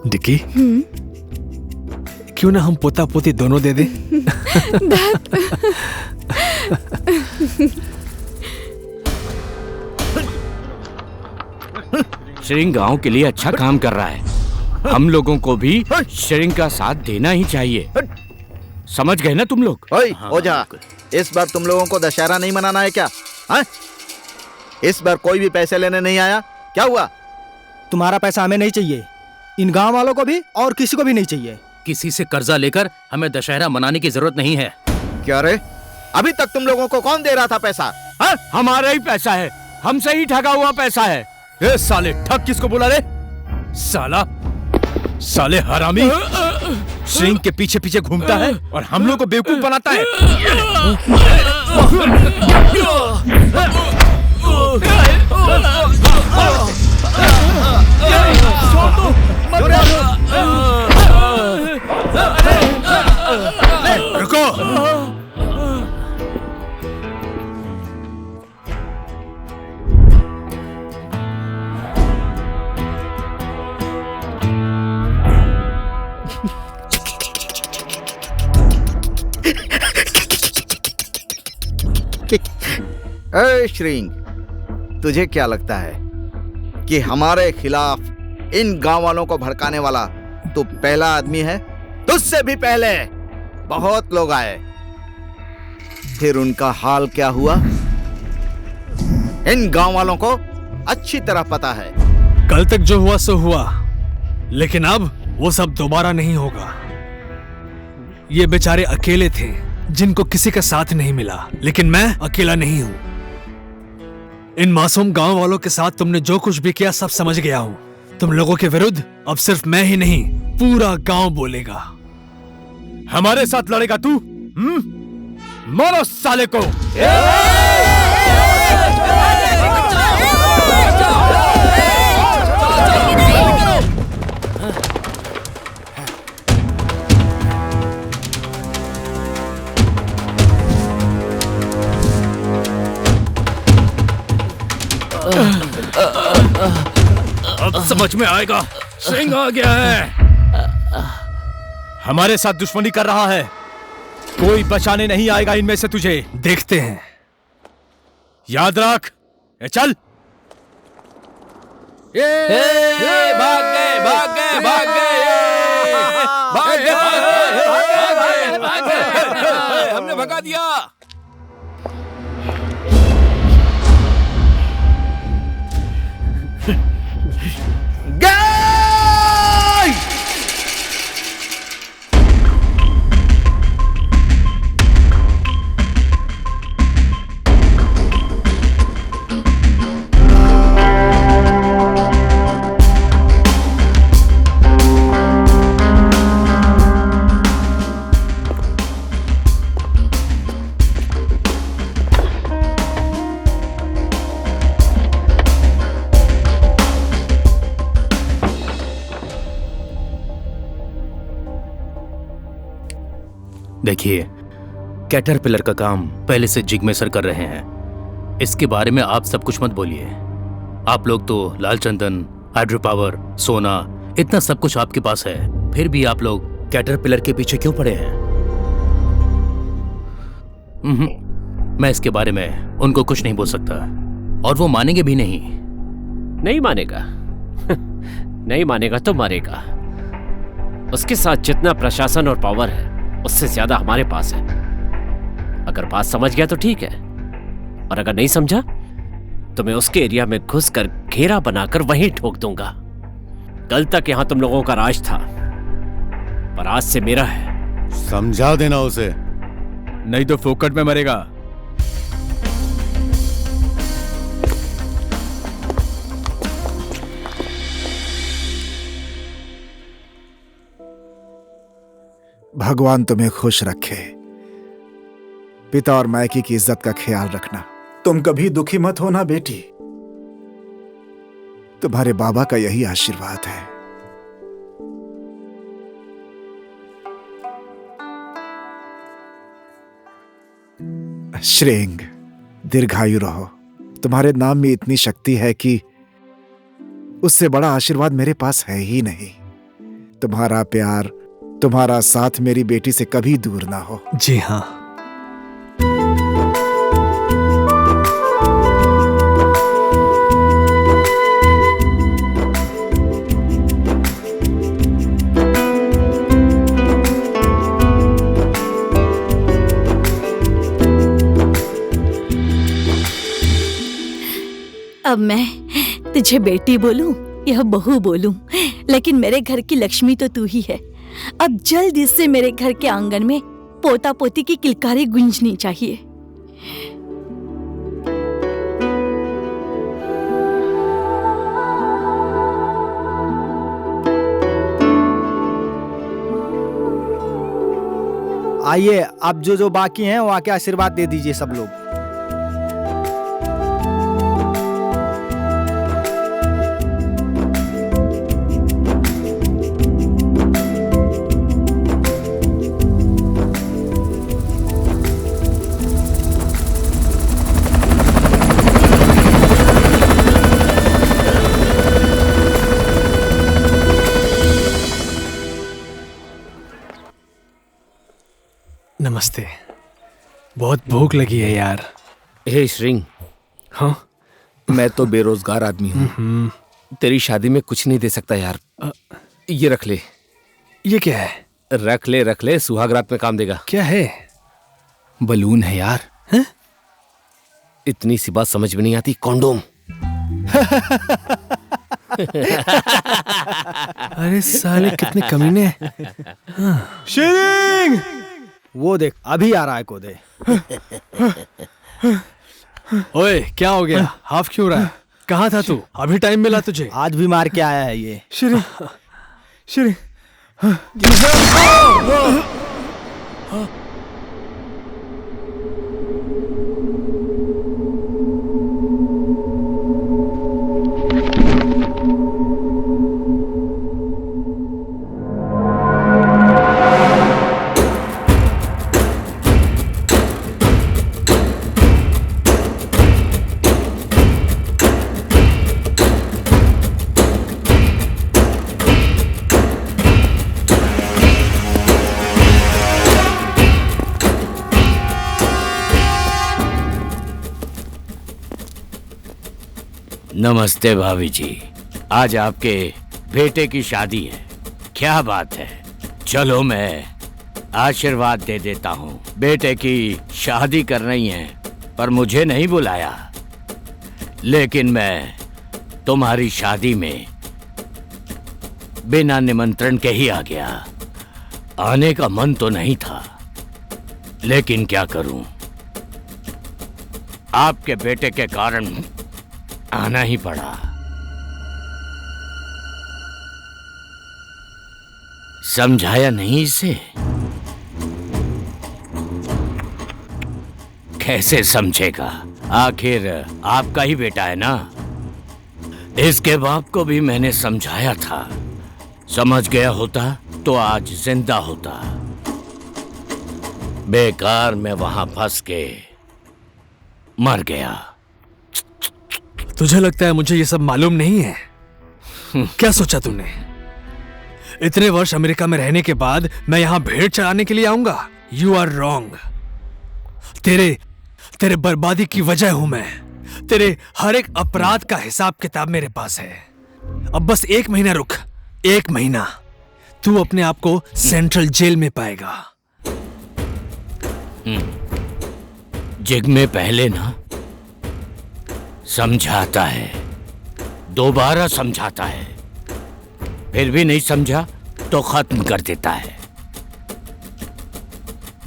डिकी, क्यों ना हम पोता पोती दोनों दे दे? श्रिंग गांव के लिए अच्छा काम कर रहा है। हम लोगों को भी श्रिंग का साथ देना ही चाहिए। समझ गए ना तुम लोग? ओए ओझा, इस बार तुम लोगों को दशहरा नहीं मनाना है क्या? हाँ? इस बार कोई भी पैसे लेने नहीं आया, क्या हुआ? तुम्हारा पैसा हमें नहीं चाहिए, इन गांव वालों को भी और किसी को भी नहीं चाहिए। किसी से कर्जा लेकर हमें दशहरा मनाने की जरूरत नहीं है। क्या रे, अभी तक तुम लोगों को कौन दे रहा था पैसा? हाँ? हमारा ही पैसा है, हमसे ही ठगा हुआ पैसा है। ए साले, ठग किसको बोला रे? साले हरामी श्रिंग के पीछे पीछे घूमता है और हम लोग को बेवकूफ बनाता है। रुको, ए श्रिंग, तुझे क्या लगता है कि हमारे खिलाफ इन गांव वालों को भड़काने वाला तू पहला आदमी है? तुझसे भी पहले बहुत लोग आए, फिर उनका हाल क्या हुआ इन गांव वालों को अच्छी तरह पता है। कल तक जो हुआ सो हुआ, लेकिन अब वो सब दोबारा नहीं होगा। ये बेचारे अकेले थे जिनको किसी का साथ नहीं मिला, लेकिन मैं अकेला नहीं हूं। इन मासूम गांव वालों के साथ तुमने जो कुछ भी किया सब समझ गया हूं। तुम लोगों के विरुद्ध अब सिर्फ मैं ही नहीं, पूरा गांव बोलेगा। हमारे साथ लड़ेगा तू? मारो साले को। अब समझ में आएगा, श्रिंग आ गया है। हमारे साथ दुश्मनी कर रहा है, कोई बचाने नहीं आएगा इनमें से तुझे। देखते हैं। याद रख। चल। भाग गए, भाग गए, भाग गए, भाग गए, भाग गए, हमने भगा दिया। देखिए, कैटरपिलर का काम पहले से जिग्मे सर कर रहे हैं। इसके बारे में आप सब कुछ मत बोलिए। आप लोग तो लाल चंदन, हाइड्रो पावर, सोना, इतना सब कुछ आपके पास है, फिर भी आप लोग कैटरपिलर के पीछे क्यों पड़े हैं? मैं इसके बारे में उनको कुछ नहीं बोल सकता और वो मानेंगे भी नहीं। नहीं मानेगा? नहीं मानेगा तो मरेगा। उसके साथ जितना प्रशासन और पावर है उससे ज्यादा हमारे पास है। अगर बात समझ गया तो ठीक है, और अगर नहीं समझा तो मैं उसके एरिया में घुसकर घेरा बनाकर वहीं ठोक दूंगा। कल तक यहां तुम लोगों का राज था, पर आज से मेरा है। समझा देना उसे, नहीं तो फोकट में मरेगा। भगवान तुम्हें खुश रखे। पिता और मायके की इज्जत का ख्याल रखना। तुम कभी दुखी मत होना बेटी, तुम्हारे बाबा का यही आशीर्वाद है। श्रेंग, दीर्घायु रहो। तुम्हारे नाम में इतनी शक्ति है कि उससे बड़ा आशीर्वाद मेरे पास है ही नहीं। तुम्हारा प्यार, तुम्हारा साथ मेरी बेटी से कभी दूर ना हो। जी हाँ। अब मैं तुझे बेटी बोलूं या बहू बोलूं, लेकिन मेरे घर की लक्ष्मी तो तू ही है। अब जल्दी से मेरे घर के आंगन में पोता पोती की किलकारी गूंजनी चाहिए। आइए, अब जो बाकी हैं वो आके आशीर्वाद दे दीजिए सब लोग। नमस्ते। बहुत भूख लगी है यार। हे श्रिंग। हाँ? मैं तो बेरोजगार आदमी हूँ, तेरी शादी में कुछ नहीं दे सकता यार। ये रख ले। ये क्या है? रख ले, सुहाग रात में काम देगा। क्या है? बलून है यार। है? इतनी सी बात समझ में नहीं आती। कॉन्डोम। अरे साले कितने कमीने। श्रींग, वो देख अभी आ रहा है कोदे। ओए क्या हो गया? हाफ क्यों रहा है? कहाँ था तू? अभी टाइम मिला तुझे? आज भी मार के आया है ये। श्री नमस्ते भाभी जी, आज आपके बेटे की शादी है। क्या बात है, चलो मैं आशीर्वाद दे देता हूँ। बेटे की शादी कर रही हैं, पर मुझे नहीं बुलाया। लेकिन मैं तुम्हारी शादी में बिना निमंत्रण के ही आ गया। आने का मन तो नहीं था, लेकिन क्या करूं, आपके बेटे के कारण आना ही पड़ा। समझाया नहीं इसे? कैसे समझेगा? आखिर आपका ही बेटा है ना। इसके बाप को भी मैंने समझाया था, समझ गया होता तो आज जिंदा होता। बेकार मैं वहां फंस के मर गया। तुझे लगता है मुझे ये सब मालूम नहीं है? क्या सोचा तूने? इतने वर्ष अमेरिका में रहने के बाद मैं यहां भेड़ चराने के लिए आऊंगा? You are wrong. तेरे बर्बादी की वजह हूं मैं। तेरे हर एक अपराध का हिसाब किताब मेरे पास है। अब बस 1 महीना रुक, 1 महीना तू अपने आप को सेंट्रल जेल में पाएगा। जिग में पहले ना समझाता है, दोबारा समझाता है, फिर भी नहीं समझा तो खत्म कर देता है।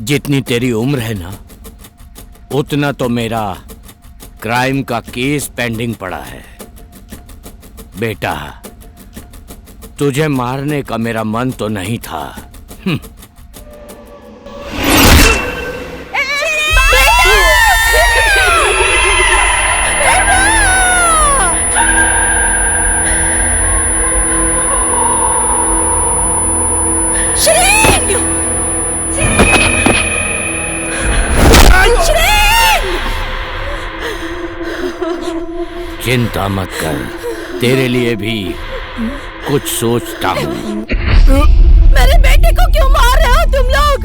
जितनी तेरी उम्र है ना, उतना तो मेरा क्राइम का केस पेंडिंग पड़ा है। बेटा, तुझे मारने का मेरा मन तो नहीं था। चिंता मत कर, तेरे लिए भी कुछ सोचता हूँ। मेरे बेटे को क्यों मार रहे हो तुम लोग?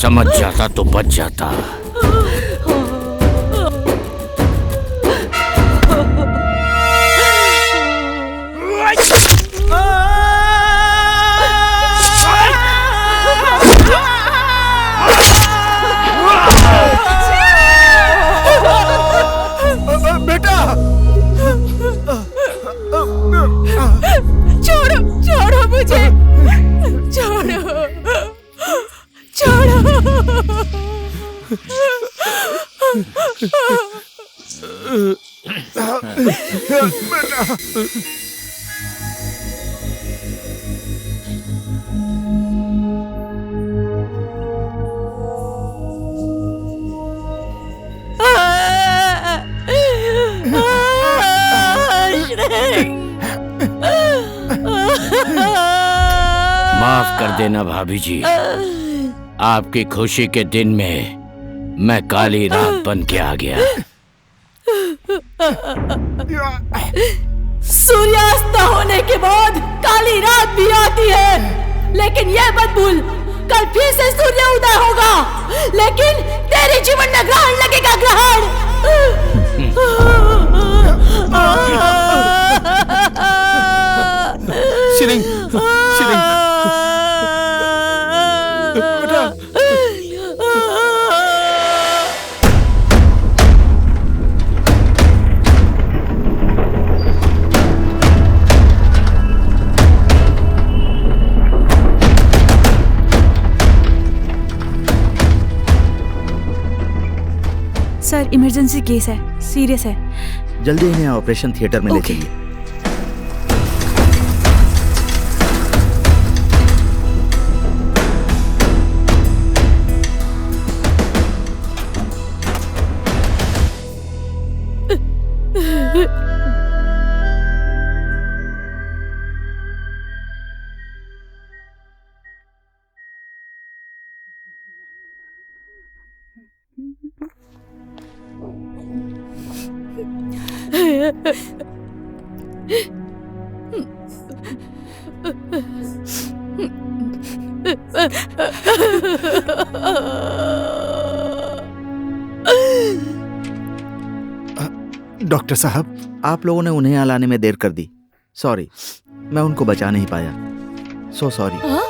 समझ जाता तो बच जाता। बेटा, छोड़ो छोड़ो मुझे, छोड़ो छोड़ो। माफ कर देना भाभी जी, आपकी खुशी के दिन में मैं काली रात बन के आ गया। सूर्यास्त होने के बाद काली रात भी आती है, लेकिन यह मत भूल, कल फिर से सूर्य उदय होगा, लेकिन तेरे जीवन में ग्रहण लगेगा, ग्रहण। Tshering, Tshering, sir, emergency case है, सीरियस है। जल्दी इन्हें ऑपरेशन थिएटर में ले चलिए। डॉक्टर साहब, आप लोगों ने उन्हें यहाँ लाने में देर कर दी। सॉरी, मैं उनको बचा नहीं पाया। So sorry.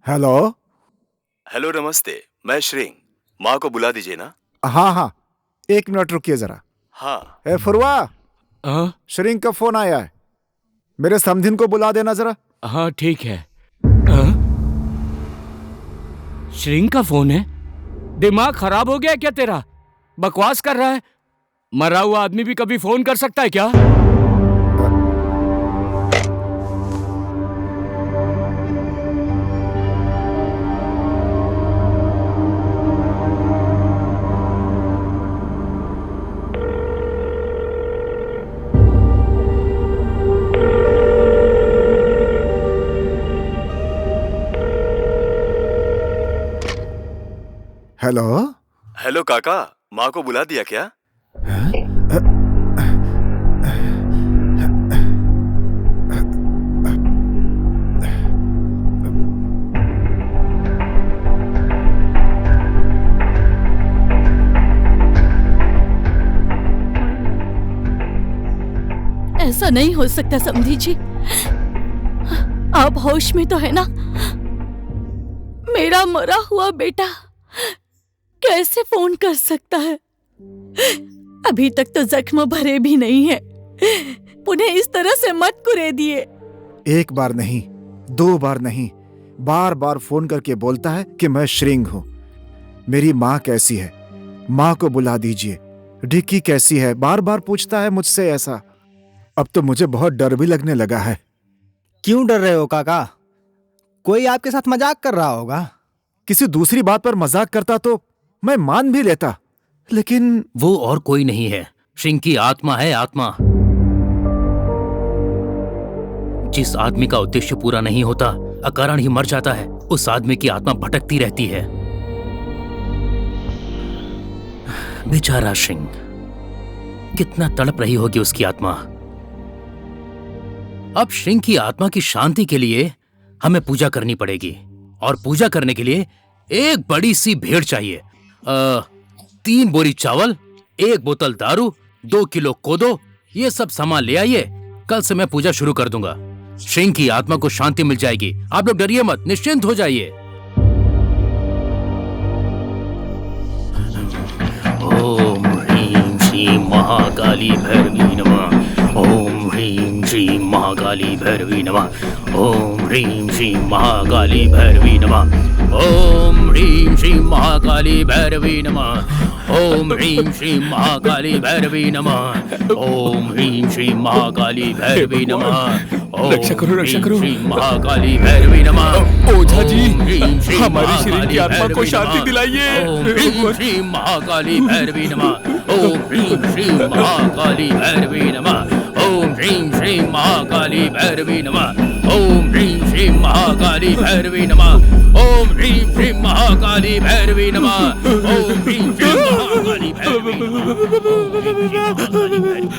हेलो। हेलो, नमस्ते। मैं श्रिंग। माँ को बुला दीजिए ना। हाँ हाँ, 1 मिनट रुकिए जरा। हाँ। ए फुरवा, श्रिंग का फोन आया है, मेरे समधिन को बुला देना जरा। हाँ ठीक है। श्रिंग का फोन है? दिमाग खराब हो गया क्या तेरा? बकवास कर रहा है? मरा हुआ आदमी भी कभी फोन कर सकता है क्या? हेलो। हेलो काका, माँ को बुला दिया क्या? ऐसा नहीं हो सकता समधी जी। आप होश में तो है ना? मेरा मरा हुआ बेटा कैसे फोन कर सकता है? अभी तक तो जख्म भरे भी नहीं है। उन्हें इस तरह से मत कुरेदिए। 1 बार नहीं, 2 बार नहीं, बार बार फोन करके बोलता है कि मैं श्रिंग हूं। मेरी माँ कैसी है? माँ को बुला दीजिए। डिक्की कैसी है? बार बार पूछता है मुझसे ऐसा। अब तो मुझे बहुत डर भी लगने लगा है। क्यों डर रहे हो काका? कोई आपके साथ मजाक कर रहा होगा। किसी दूसरी बात पर मजाक करता तो मैं मान भी लेता, लेकिन वो और कोई नहीं है, श्रिंग की आत्मा है, आत्मा। जिस आदमी का उद्देश्य पूरा नहीं होता, अकारण ही मर जाता है, उस आदमी की आत्मा भटकती रहती है। बेचारा श्रिंग, कितना तड़प रही होगी उसकी आत्मा। अब श्रिंग की आत्मा की शांति के लिए हमें पूजा करनी पड़ेगी, और पूजा करने के लिए एक बड़ी सी भेड़ चाहिए। 3 बोरी चावल, 1 बोतल दारू, 2 किलो कोदो, ये सब सामान ले आइए। कल से मैं पूजा शुरू कर दूंगा। श्रिंग की आत्मा को शांति मिल जाएगी। आप लोग डरिए मत, निश्चिंत हो जाइए। ओम ह्रीं श्रीं महाकाली भैरवी नमः। ओम ह्रीं श्रीं महाकाली भैरवी नमः। ओम ह्रीं श्रीं महाकाली भैरवी नमः। ओम ह्रीं श्रीं महाकाली भैरवी नमः। ओम ह्रीं श्रीं महाकाली भैरवी नमः। ओम ह्रीं श्रीं महाकाली भैरवी नमः। रक्षा करो, रक्षा करो। श्री महाकाली भैरवी नमः। ओझा जी, हमारी श्री की आत्मा को शांति दिलाइए। ओम ह्रीं श्री महाकाली भैरवी नमः। ओम ह्रीं श्री महाकाली भैरवी नमः। ओम ह्रीं श्री महाकाली भैरवी नमः। ओम ह्रीं श्री महाकाली भैरवी नमः। ओम ह्रीं श्री महाकाली भैरवी नमः। ओम ह्रीं श्री महाकाली भैरवी नमः।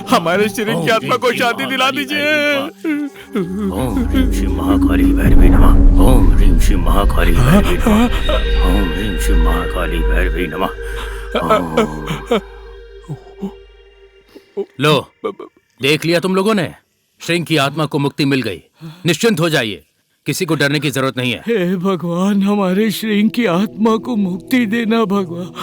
हमारे श्री की आत्मा को शांति दिला दीजिए। ओम ह्रीं श्री महाकाली भैरवी नमः। ओम ह्रीं श्री महाकाली भैरवी नमः। ओम ह्रीं श्री महाकाली भैरवी नमः। लो, देख लिया तुम लोगों ने? श्रिंग की आत्मा को मुक्ति मिल गई। निश्चिंत हो जाइए, किसी को डरने की जरूरत नहीं है। हे भगवान, हमारे श्रिंग की आत्मा को मुक्ति देना भगवान।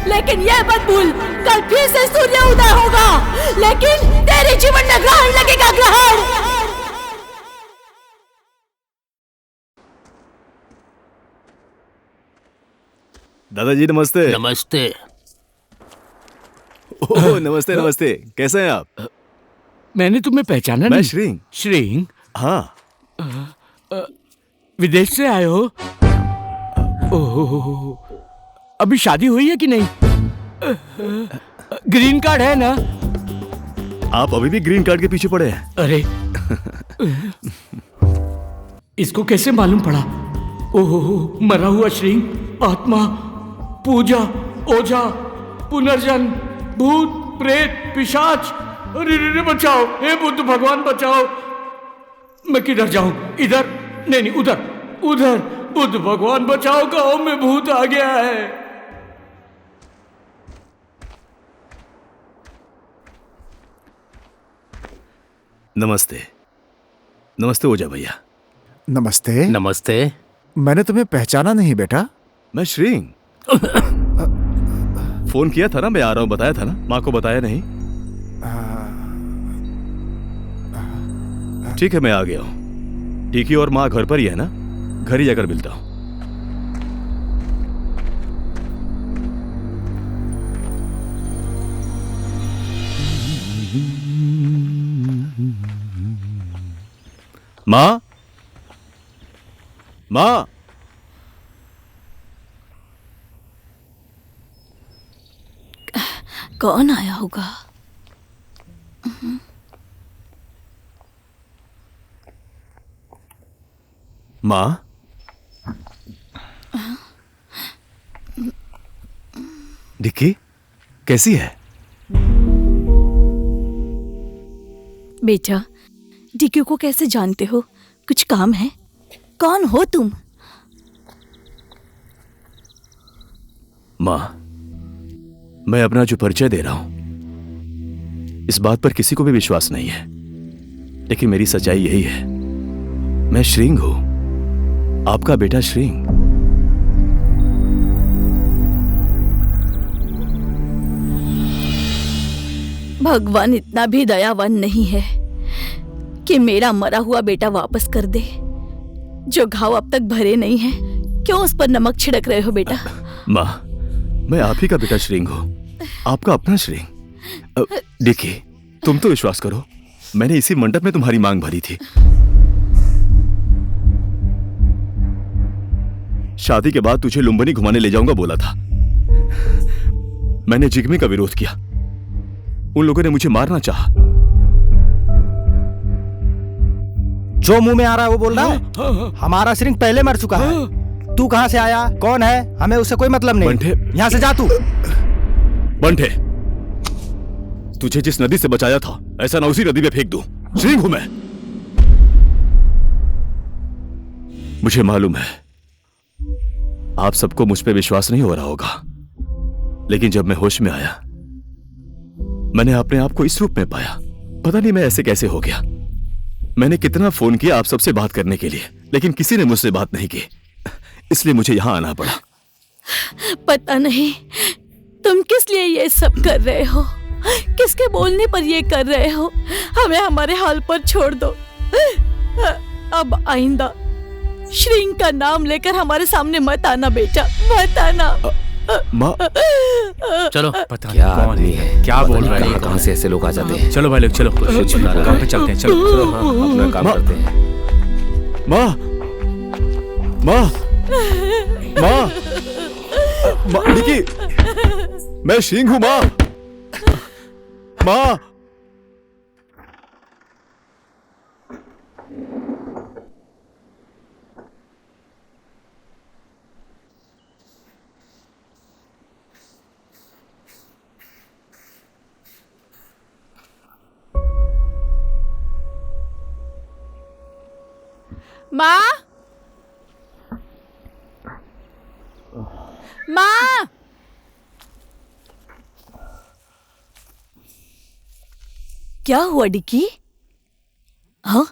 लेकिन यह मत भूल, कल फिर से सूर्य उदय होगा, लेकिन तेरे जीवन में ग्रहण लगेगा, ग्रहण। दादाजी नमस्ते। नमस्ते। ओह नमस्ते नमस्ते, कैसे हैं आप? मैंने तुम्हें पहचाना नहीं। मैं श्रिंग। श्रिंग? हाँ। विदेश से आए हो? ओह, अभी शादी हुई है कि नहीं? ग्रीन कार्ड है ना? आप अभी भी ग्रीन कार्ड के पीछे पड़े हैं? अरे इसको कैसे मालूम पड़ा? ओह, मरा हुआ श्रिंग, आत्मा, पूजा, ओझा, पुनर्जन्म, भूत, प्रेत, पिशाच। अरे रे बचाओ, हे बुद्ध भगवान बचाओ। मैं किधर जाऊं? इधर? नहीं, उधर, उधर। बुद्ध भगवान बचाओ, गांव में भूत आ गया है। नमस्ते। नमस्ते ओझा भैया। नमस्ते। नमस्ते। मैंने तुम्हें पहचाना नहीं बेटा। मैं श्रिंग। फोन किया था ना, मैं आ रहा हूं, बताया था ना? माँ को बताया नहीं? ठीक है, मैं आ गया हूं। टीकी और माँ घर पर ही है ना? घर ही जाकर मिलता हूं। माँ, माँ। कौन आया होगा? माँ, डिक्की कैसी है? बेटा, डिक्की को कैसे जानते हो? कुछ काम है? कौन हो तुम? माँ, मैं अपना जो परिचय दे रहा हूं, इस बात पर किसी को भी विश्वास नहीं है, लेकिन मेरी सच्चाई यही है, मैं श्रींग हूं, आपका बेटा श्रींग। भगवान इतना भी दयावान नहीं है कि मेरा मरा हुआ बेटा वापस कर दे। जो घाव अब तक भरे नहीं हैं, क्यों उस पर नमक छिड़क रहे हो बेटा? माँ, मैं आप ही का बेटा श्रींग हूँ, आपका अपना श्रींग। देखिए, तुम तो विश्वास करो, मैंने इसी मंडप में तुम्हारी मांग भरी थी। शादी के बाद तुझे लुम्बिनी घुमाने ले जाऊंगा बोला था। मैंने जिग्मे का विरोध किया, उन लोगों ने मुझे मारना चाहा। जो मुंह में आ रहा है वो बोल रहा है। हमारा श्रींग पहले मर चुका है। तू कहां से आया, कौन है, हमें उससे कोई मतलब नहीं। बंठे, यहां से जा तू। बंठे, तुझे जिस नदी से बचाया था, ऐसा ना उसी नदी में फेंक दूं। श्रींग हूं मैं। मुझे मालूम है आप सबको मुझ पे विश्वास नहीं हो रहा होगा, लेकिन जब मैं होश में आया, मैंने अपने आप को इस रूप में पाया। पता नहीं मैं ऐसे कैसे हो गया। मैंने कितना फोन किया आप सबसे बात करने के लिए, लेकिन किसी ने मुझसे बात नहीं की, इसलिए मुझे यहां आना पड़ा। पता नहीं तुम किस लिए ये सब कर रहे हो, किसके बोलने पर ये कर रहे हो। हमें हमारे हाल पर छोड़ दो। अब आइंदा श्रींग का नाम लेकर हमारे सामने मत आना बेटा, मत आना। माँ, चलो। पता क्या आदमी है, क्या बोल रहे हैं, कहां से ऐसे लोग आ जाते हैं। चलो भाई लोग, चलो काम पे चलते हैं। चलो अपना काम करते हैं। माँ, माँ, माँ, माँ, निकी, मैं श्रींग हूं माँ। माँ, माँ, माँ, क्या हुआ डिक्की? हाँ?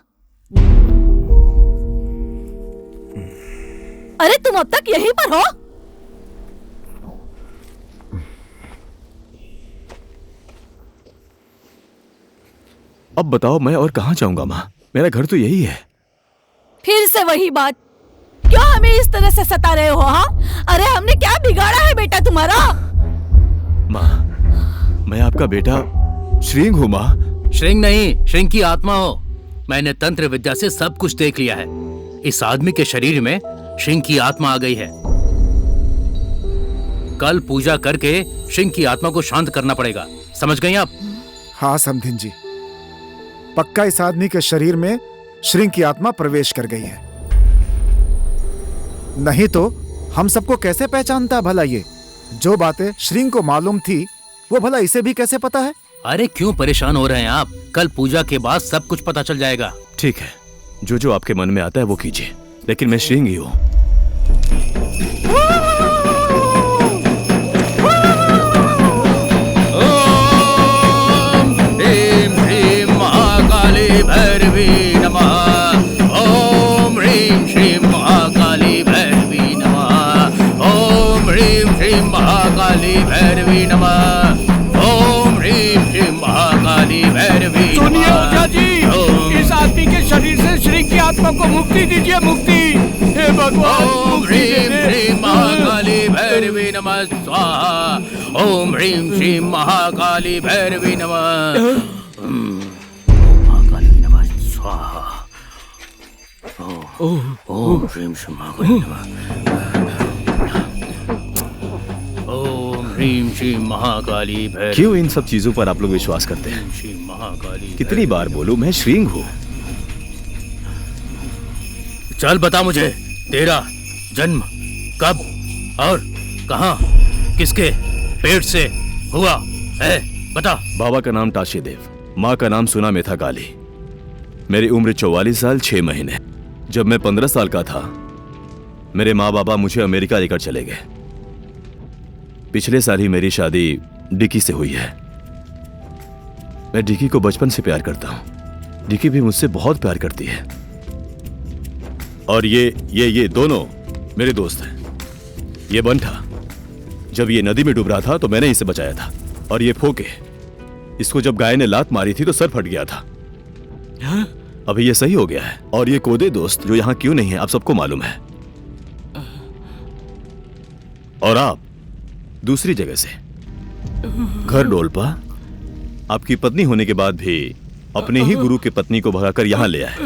अरे तुम अब तक यहीं पर हो? अब बताओ मैं और कहां जाऊंगा माँ, मेरा घर तो यही है। फिर से वही बात, क्यों हमें इस तरह से सता रहे हो? हाँ, अरे हमने क्या बिगाड़ा है बेटा तुम्हारा? माँ, मैं आपका बेटा श्रींग हूँ माँ। श्रींग नहीं, श्रींग की आत्मा हो। मैंने तंत्र विद्या से सब कुछ देख लिया है। इस आदमी के शरीर में श्रींग की आत्मा आ गई है। कल पूजा करके श्रींग की आत्मा को शांत करना पड़ेगा, समझ गई आप? हाँ समधिन जी, पक्का इस आदमी के शरीर में श्रींग की आत्मा प्रवेश कर गई है, नहीं तो हम सबको कैसे पहचानता भला ये? जो बातें श्रींग को मालूम थी वो भला इसे भी कैसे पता है? अरे क्यों परेशान हो रहे हैं आप? कल पूजा के बाद सब कुछ पता चल जाएगा। ठीक है, जो जो आपके मन में आता है वो कीजिए, लेकिन मैं श्रींग ही हूँ। भैरवी नमः। ओम ह्रीं श्रीं महाकाली भैरवी नमः। ओम ह्रीं श्रीं महाकाली भैरवी नमः। ओम ह्रीं श्रीं महाकाली भैरवी। सुनिए ओझा जी, इस आदमी के शरीर से श्रींग की आत्मा को मुक्ति दीजिए, मुक्ति। हे भगवान, ओम ह्रीं श्रीं महाकाली भैरवी नमः स्वाहा। ओम ह्रीं श्रीं महाकाली भैरवी नमः। ओम ह्रीं श्रीं महाकाली नमः। ओम ह्रीं श्रीं महाकाली भैरवी। क्यों इन सब चीजों पर आप लोग विश्वास करते हैं? श्री महाकाली। कितनी बार बोलूं, मैं श्रींग हूँ। चल बता मुझे, तेरा जन्म कब और कहां, किसके पेट से हुआ है, बता। बाबा का नाम टाशी देव, माँ का नाम सुना में था गाली। मेरी उम्र 44 साल 6 महीने। जब मैं 15 साल का था, मेरे माँ बाबा मुझे अमेरिका लेकर चले गए। पिछले साल ही मेरी शादी डिकी से हुई है। मैं डिकी को बचपन से प्यार करता हूं। डिक्की भी मुझसे बहुत प्यार करती है। और ये दोनों मेरे दोस्त हैं। ये बंठा जब ये नदी में डूब रहा था तो मैंने इसे बचाया था। और ये फोके, इसको जब गाय ने लात मारी थी तो सर फट गया था। अभी ये सही हो गया है। और ये कोदे दोस्त जो यहाँ क्यों नहीं है आप सबको मालूम है। और आप दूसरी जगह से घर डोलपा आपकी पत्नी होने के बाद भी अपने ही गुरु की पत्नी को भगाकर यहां ले आए।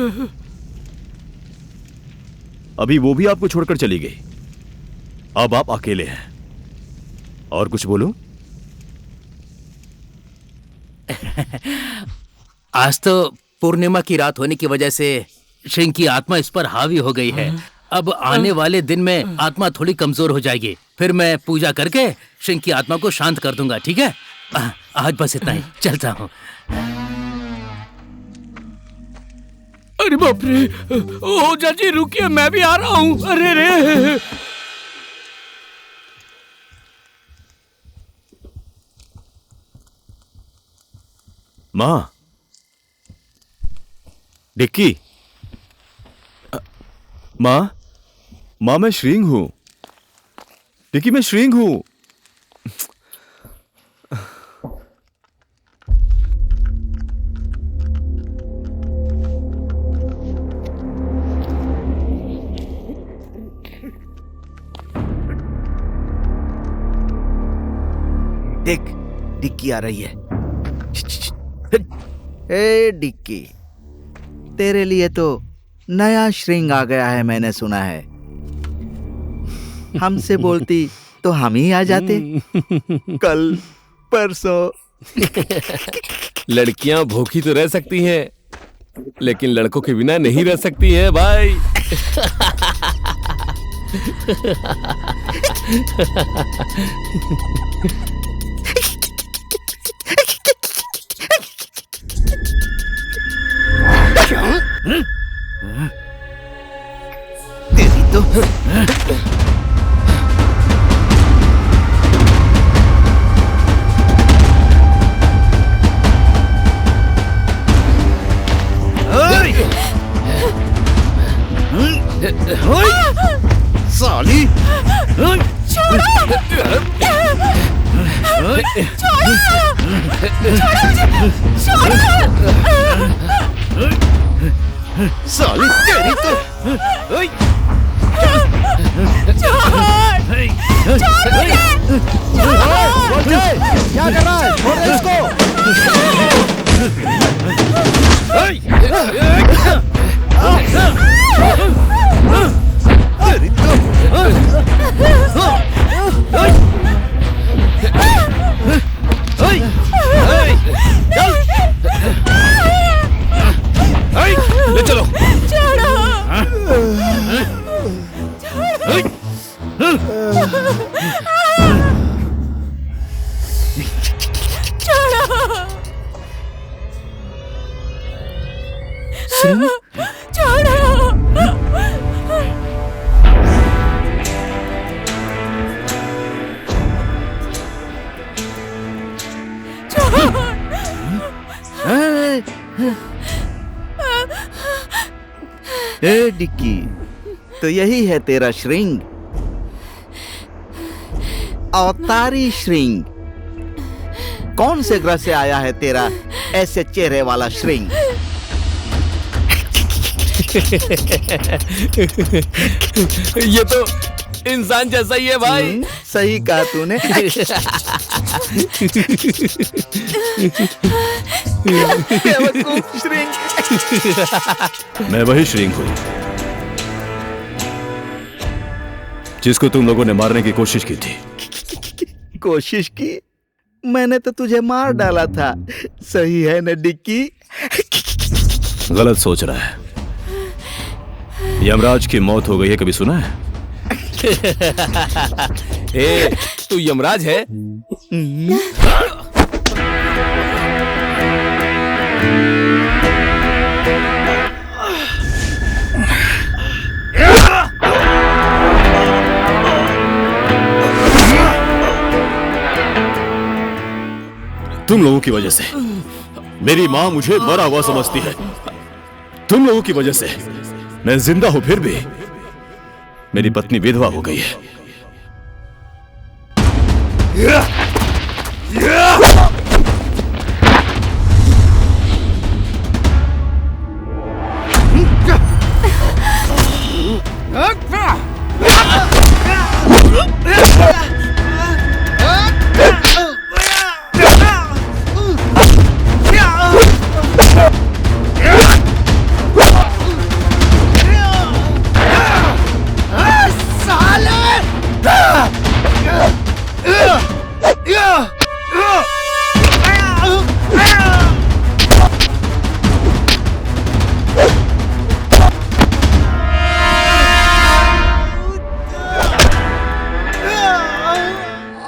अभी वो भी आपको छोड़कर चली गई। अब आप अकेले हैं। और कुछ बोलो। आज तो पूर्णिमा की रात होने की वजह से श्रिंग की आत्मा इस पर हावी हो गई है। अब आने वाले दिन में आत्मा थोड़ी कमजोर हो जाएगी। फिर मैं पूजा करके श्रिंग की आत्मा को शांत कर दूंगा। ठीक है, आज बस इतना ही, चलता हूँ। अरे बाप रे, ओ चाची रुकिए, मैं भी आ रहा हूँ। अरे रे, माँ, डिक्की, माँ मैं श्रिंग हूं। डिक्की मैं श्रिंग हूं। देख, डिक्की आ रही है। ए डिक्की, तेरे लिए तो नया श्रिंग आ गया है, मैंने सुना है। हमसे बोलती तो हम ही आ जाते। कल परसों। लड़कियां भूखी तो रह सकती हैं, लेकिन लड़कों के बिना नहीं रह सकती हैं भाई। तेरी तो साली, साली तेरी तो क्या कर रहा है? छोड़ दे इसको। ले चलो। ए डिक्की, तो यही है तेरा श्रिंग, अवतारी श्रिंग। कौन से ग्रह से आया है तेरा ऐसे चेहरे वाला श्रिंग? ये तो इंसान जैसा ही है भाई। सही कहा तूने। मैं वही श्रिंग हूं जिसको तुम लोगों ने मारने की कोशिश की थी। कोशिश की? मैंने तो तुझे मार डाला था। सही है न डिक्की? गलत सोच रहा है। यमराज की मौत हो गई है, कभी सुना है? ए, तू यमराज है? तुम लोगों की वजह से मेरी माँ मुझे मरा हुआ समझती है। तुम लोगों की वजह से मैं जिंदा हूं, फिर भी मेरी पत्नी विधवा हो गई है।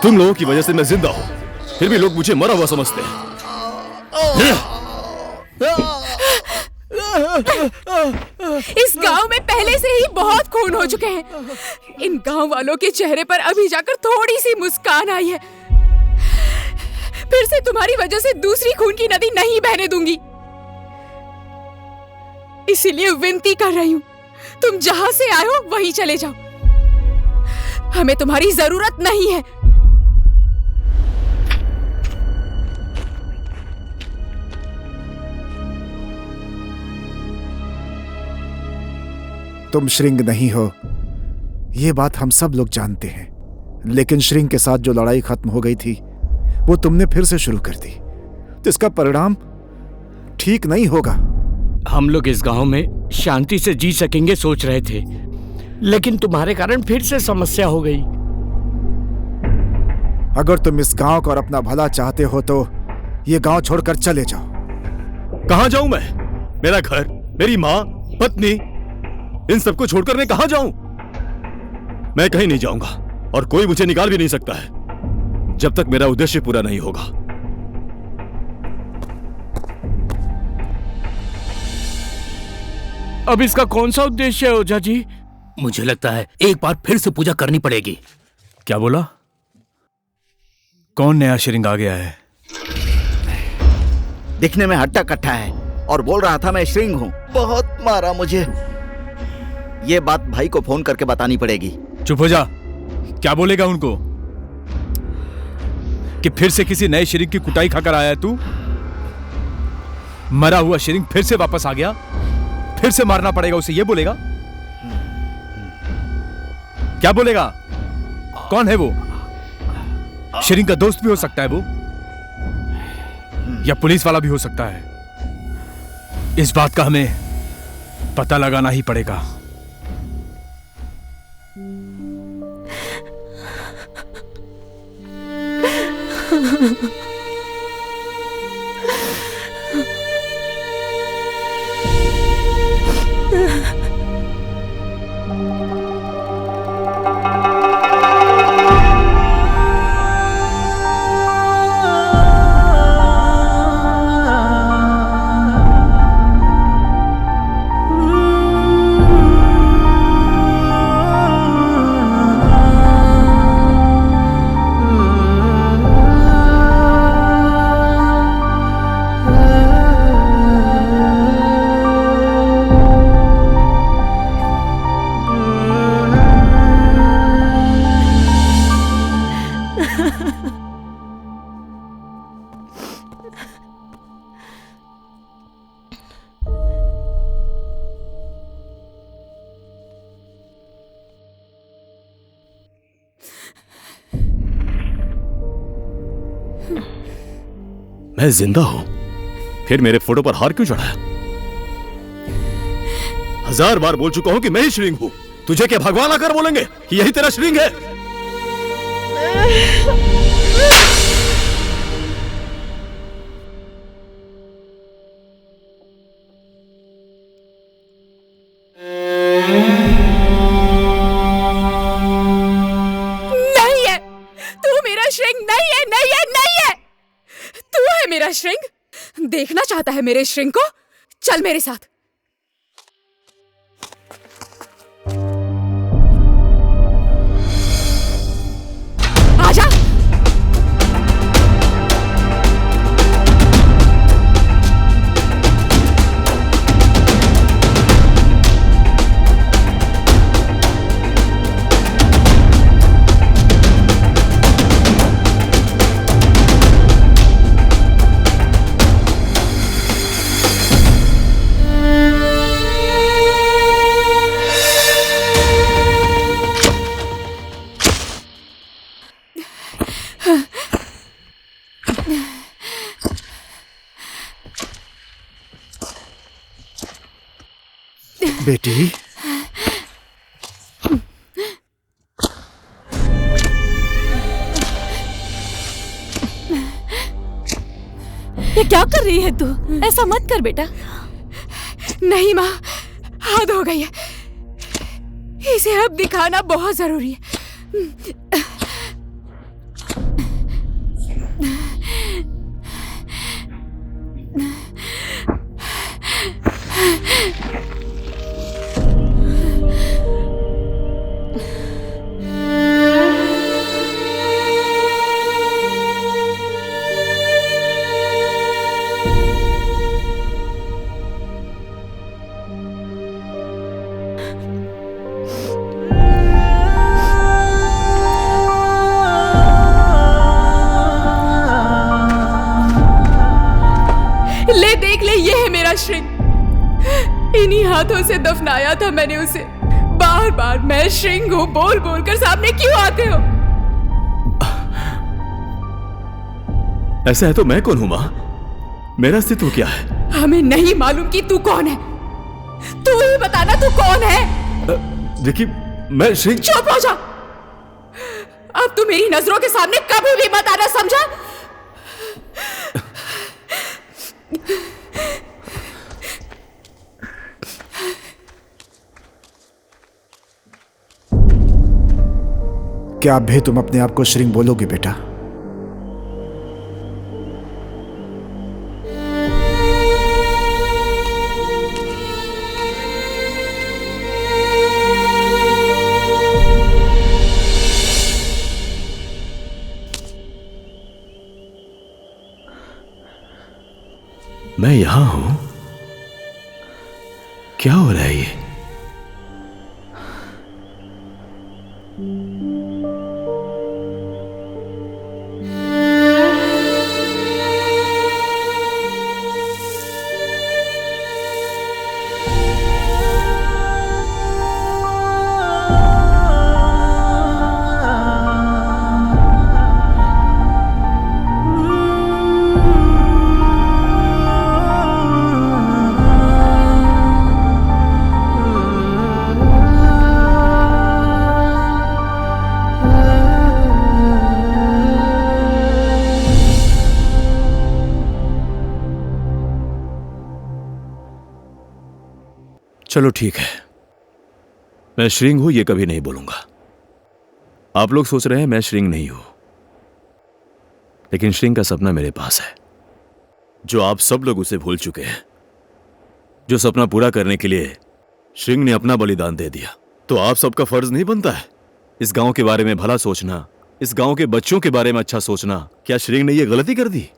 तुम लोगों की वजह से मैं जिंदा हूं, फिर भी लोग मुझे मरा हुआ समझते हैं। इस गांव में पहले से ही बहुत खून हो चुके हैं। इन गांव वालों के चेहरे पर अभी जाकर थोड़ी सी मुस्कान आई है। फिर से तुम्हारी वजह से दूसरी खून की नदी नहीं बहने दूंगी। इसीलिए विनती कर रही हूं, तुम जहां से आए हो वहीं चले जाओ। हमें तुम्हारी जरूरत नहीं है। तुम श्रृंग नहीं हो, ये बात हम सब लोग जानते हैं, लेकिन श्रृंग के साथ जो लड़ाई खत्म हो गई थी वो तुमने फिर से शुरू कर दी, तो इसका परिणाम ठीक नहीं होगा। हम लोग इस गांव में शांति से जी सकेंगे सोच रहे थे, लेकिन तुम्हारे कारण फिर से समस्या हो गई। अगर तुम इस गांव को और अपना भला चाहते हो तो ये गांव छोड़कर चले जाओ। कहां जाऊं मैं? मेरा घर, मेरी माँ, पत्नी, इन सबको छोड़कर मैं कहां जाऊं? मैं कहीं नहीं जाऊंगा और कोई मुझे निकाल भी नहीं सकता है जब तक मेरा उद्देश्य पूरा नहीं होगा। अब इसका कौन सा उद्देश्य है ओझा जी? मुझे लगता है एक बार फिर से पूजा करनी पड़ेगी। क्या बोला? कौन नया श्रृंग आ गया है? दिखने में हट्टा कट्टा है और बोल रहा था मैं श्रृंग हूँ। बहुत मारा मुझे। ये बात भाई को फोन करके बतानी पड़ेगी। चुप हो जा। क्या बोलेगा उनको कि फिर से किसी नए श्रृंग की कुटाई खाकर आया है तू? मरा हुआ श्रृंग फिर से वापस आ गया, फिर से मारना पड़ेगा उसे, ये बोलेगा? क्या बोलेगा? कौन है वो? श्रृंग का दोस्त भी हो सकता है वो, या पुलिस वाला भी हो सकता है। इस बात का हमें पता लगाना ही पड़ेगा। मैं जिंदा हूं, फिर मेरे फोटो पर हार क्यों चढ़ाया? 1000 बार बोल चुका हूं कि मैं ही श्रृंग हूं। तुझे क्या भगवान आकर बोलेंगे कि यही तेरा श्रृंग है? नहीं है, तू मेरा श्रृंग नहीं है, नहीं है, नहीं है। तू है मेरा श्रृंग। देखना चाहता है मेरे श्रृंग को? चल मेरे साथ। आजा। बेटी, ये क्या कर रही है तू? ऐसा मत कर बेटा। नहीं माँ, हद हो गई है। इसे अब दिखाना बहुत जरूरी है। ले देख ले, ये है मेरा श्रिंग। इन्हीं हाथों से दफनाया था मैंने उसे। बार बार मैं श्रिंग हूँ बोल बोल कर सामने क्यों आते हो? ऐसा है तो मैं कौन हूं मां? मेरा अस्तित्व क्या है? हमें नहीं मालूम कि तू कौन है। तू ही बताना तू कौन है। देखिए, मैं श्रिंग। चुप हो जा। अब तू मेरी नजरों के सामने कभी भी मत आना, समझा? क्या अब भी तुम अपने आप को श्रिंग बोलोगे बेटा? मैं यहां हूं? क्या हो रहा है ये? चलो ठीक है, मैं श्रिंग हूं ये कभी नहीं बोलूंगा। आप लोग सोच रहे हैं मैं श्रिंग नहीं हूं, लेकिन श्रिंग का सपना मेरे पास है, जो आप सब लोग उसे भूल चुके हैं। जो सपना पूरा करने के लिए श्रिंग ने अपना बलिदान दे दिया। तो आप सबका फर्ज नहीं बनता है इस गांव के बारे में भला सोचना, इस गांव के बच्चों के बारे में अच्छा सोचना? क्या श्रिंग ने यह गलती कर दी?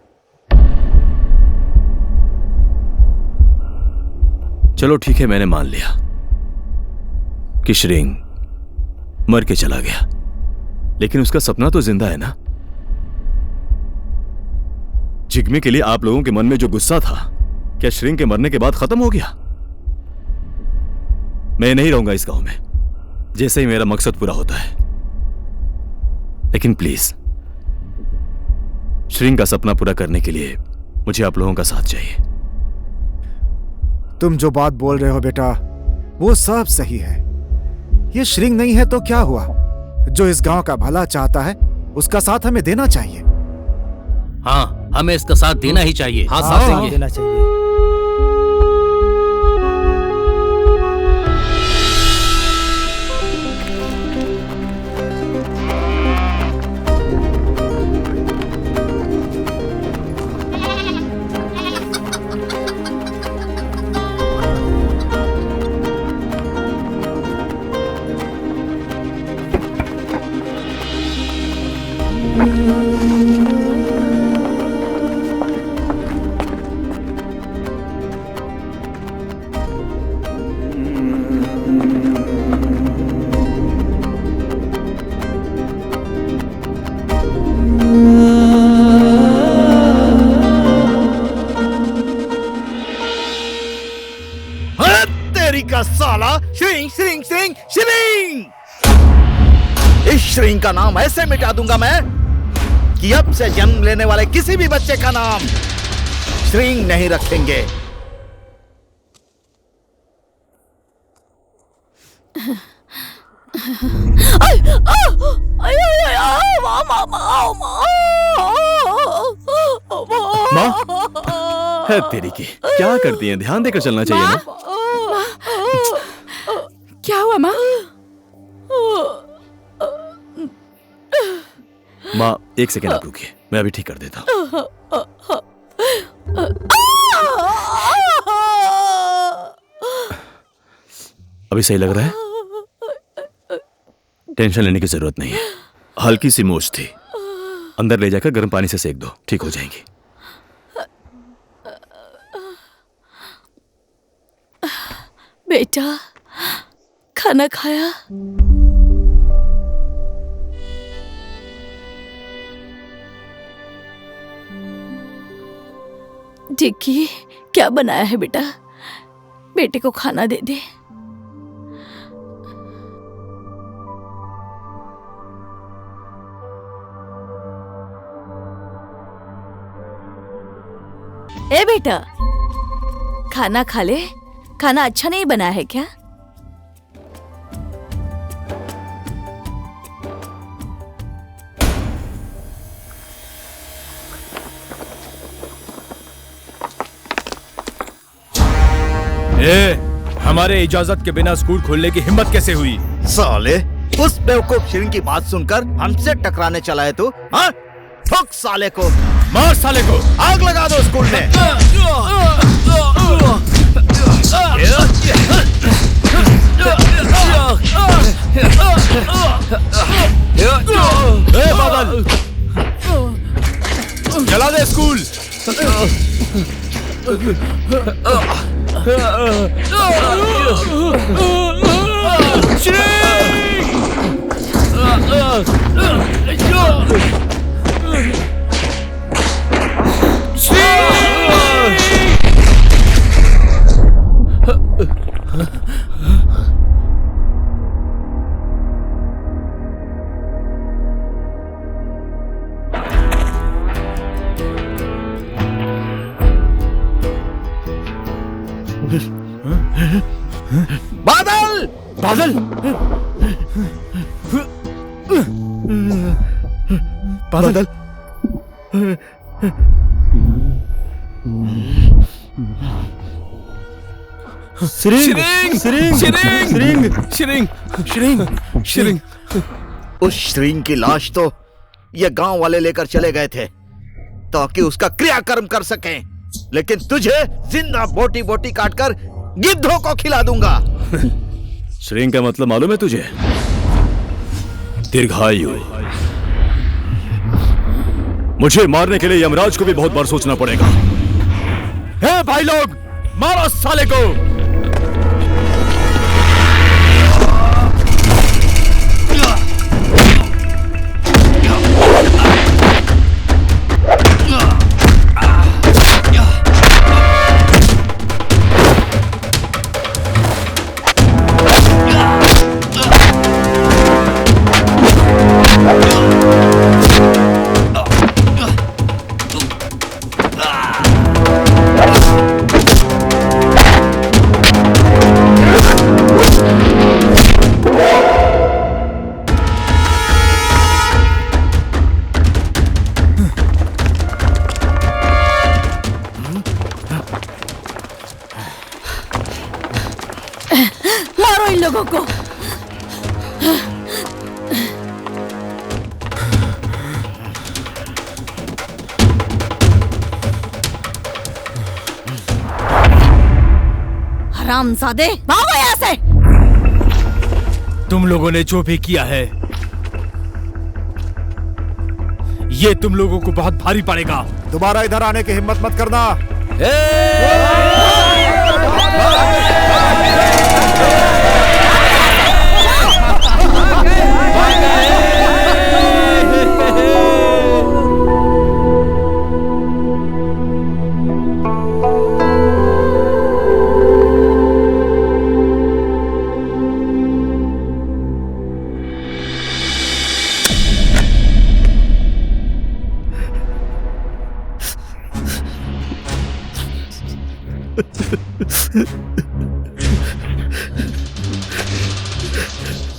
चलो ठीक है, मैंने मान लिया कि श्रिंग मर के चला गया, लेकिन उसका सपना तो जिंदा है ना। जिग्मे के लिए आप लोगों के मन में जो गुस्सा था, क्या श्रिंग के मरने के बाद खत्म हो गया? मैं नहीं रहूंगा इस गांव में जैसे ही मेरा मकसद पूरा होता है, लेकिन प्लीज श्रिंग का सपना पूरा करने के लिए मुझे आप लोगों का साथ चाहिए। तुम जो बात बोल रहे हो बेटा, वो सब सही है। ये श्रिंग नहीं है तो क्या हुआ? जो इस गांव का भला चाहता है उसका साथ हमें देना चाहिए। हाँ, हमें इसका साथ देना ही चाहिए। हाँ, साथ देंगे। देना चाहिए। साला श्रिंग श्रिंग श्रिंग श्रिंग! इस श्रिंग का नाम ऐसे मिटा दूंगा मैं कि अब से जन्म लेने वाले किसी भी बच्चे का नाम श्रिंग नहीं रखेंगे। माँ है तेरी की, क्या करती हैं? ध्यान देकर चलना चाहिए ना। क्या हुआ माँ? माँ एक सेकेंड आप रुकिए, मैं अभी ठीक कर देता हूँ। अभी सही लग रहा है? टेंशन लेने की जरूरत नहीं है, हल्की सी मोच थी। अंदर ले जाकर गर्म पानी से सेक दो, ठीक हो जाएंगी। बेटा खाना खाया? डिक्की क्या बनाया है बेटा? बेटे को खाना दे दे। ए बेटा खाना खा ले। खाना अच्छा नहीं बना है क्या? हमारे इजाजत के बिना स्कूल खोलने की हिम्मत कैसे हुई? साले, उस बेवकूफ शिरीन की बात सुनकर हमसे टकराने चला है तू? हाँ? ठोक साले को, मार साले को, आग लगा दो स्कूल में। बादल, जला दे स्कूल। बादल, बादल, बादल, श्रींग, श्रींग, श्रींग, श्रींग, श्रींग, श्रींग। उस श्रींग की लाश तो ये गांव वाले लेकर चले गए थे ताकि उसका क्रियाकर्म कर सकें, लेकिन तुझे जिंदा बोटी बोटी काटकर गिद्धों को खिला दूंगा। श्रींग का मतलब मालूम है तुझे? दीर्घायु। मुझे मारने के लिए यमराज को भी बहुत बार सोचना पड़ेगा। हे भाई लोग, मारो साले को। मारो इन लोगों को। हरामजादे, भागो यहाँ से। तुम लोगों ने जो भी किया है ये तुम लोगों को बहुत भारी पड़ेगा। दोबारा इधर आने की हिम्मत मत करना।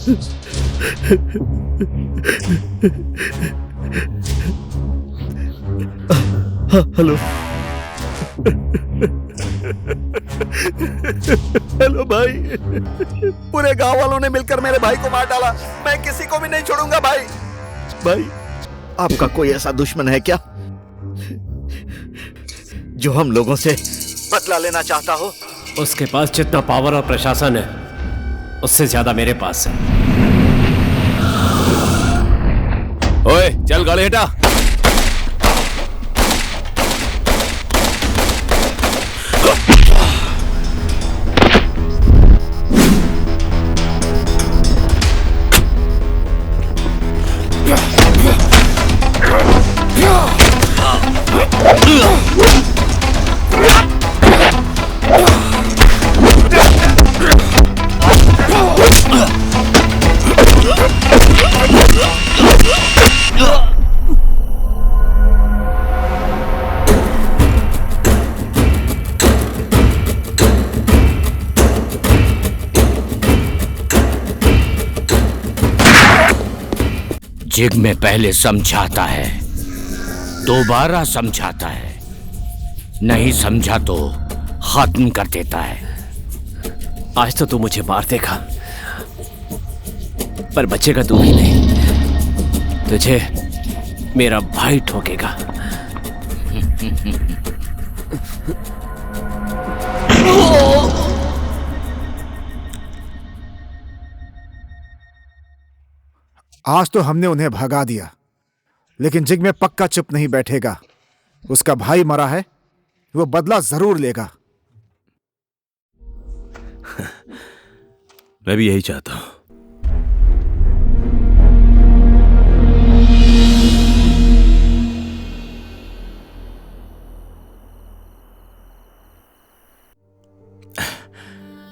हेलो हेलो भाई। पूरे गांव वालों ने मिलकर मेरे भाई को मार डाला। मैं किसी को भी नहीं छोड़ूंगा भाई। भाई आपका कोई ऐसा दुश्मन है क्या जो हम लोगों से बदला लेना चाहता हो? उसके पास जितना पावर और प्रशासन है उससे ज्यादा मेरे पास है। ओए चल गाड़ी हटा। जिग में पहले समझाता है, दोबारा समझाता है, नहीं समझा तो खत्म कर देता है। आज तो तू मुझे मार देगा, पर बचेगा तू ही नहीं, तुझे मेरा भाई ठोकेगा। आज तो हमने उन्हें भगा दिया, लेकिन जिग में पक्का चुप नहीं बैठेगा। उसका भाई मरा है, वो बदला जरूर लेगा। मैं भी यही चाहता हूं।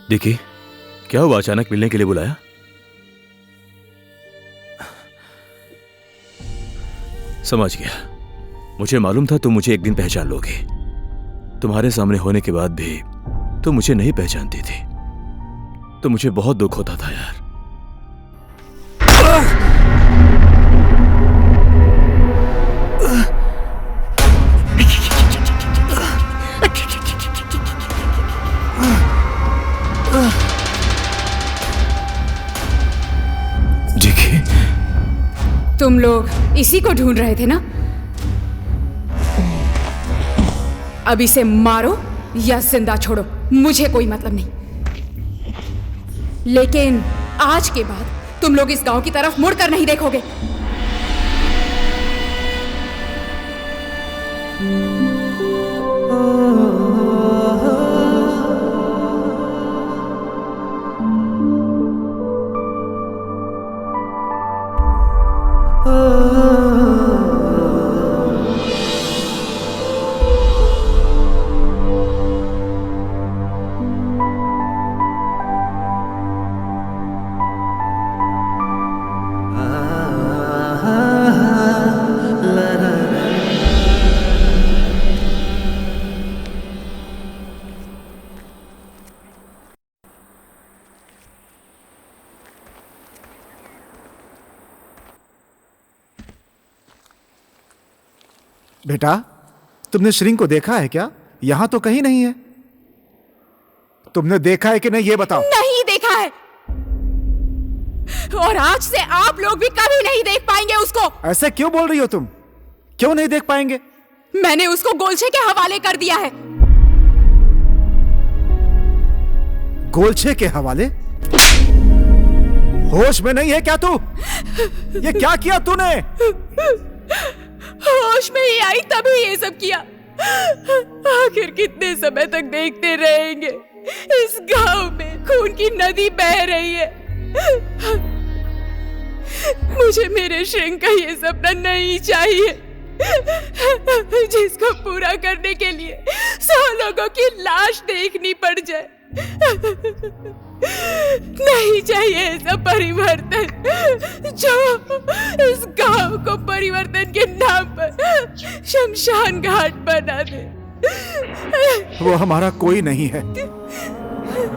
देखिए, क्या हुआ? अचानक मिलने के लिए बुलाया? समझ गया। मुझे मालूम था तुम मुझे एक दिन पहचान लोगे। तुम्हारे सामने होने के बाद भी तुम मुझे नहीं पहचानती थी, तो मुझे बहुत दुख होता था यार। तुम लोग इसी को ढूंढ रहे थे ना? अब इसे मारो या जिंदा छोड़ो, मुझे कोई मतलब नहीं। लेकिन आज के बाद तुम लोग इस गांव की तरफ मुड़कर नहीं देखोगे। बेटा, तुमने श्रिंग को देखा है क्या? यहां तो कहीं नहीं है। तुमने देखा है कि नहीं, ये बताओ। नहीं देखा है, और आज से आप लोग भी कभी नहीं देख पाएंगे उसको। ऐसे क्यों बोल रही हो तुम? क्यों नहीं देख पाएंगे? मैंने उसको गोलछे के हवाले कर दिया है। गोलछे के हवाले? होश में नहीं है क्या तू? ये क्या किया तूने? होश में ही आई तभी ये सब किया। आखिर कितने समय तक देखते रहेंगे इस गांव में खून की नदी बह रही है। मुझे मेरे श्रिंग का ये सपना नहीं चाहिए, जिसको पूरा करने के लिए 100 लोगों की लाश देखनी पड़ जाए। नहीं चाहिए ऐसा परिवर्तन जो इस गांव को परिवर्तन के नाम पर शमशान घाट बना दे। वो हमारा कोई नहीं है,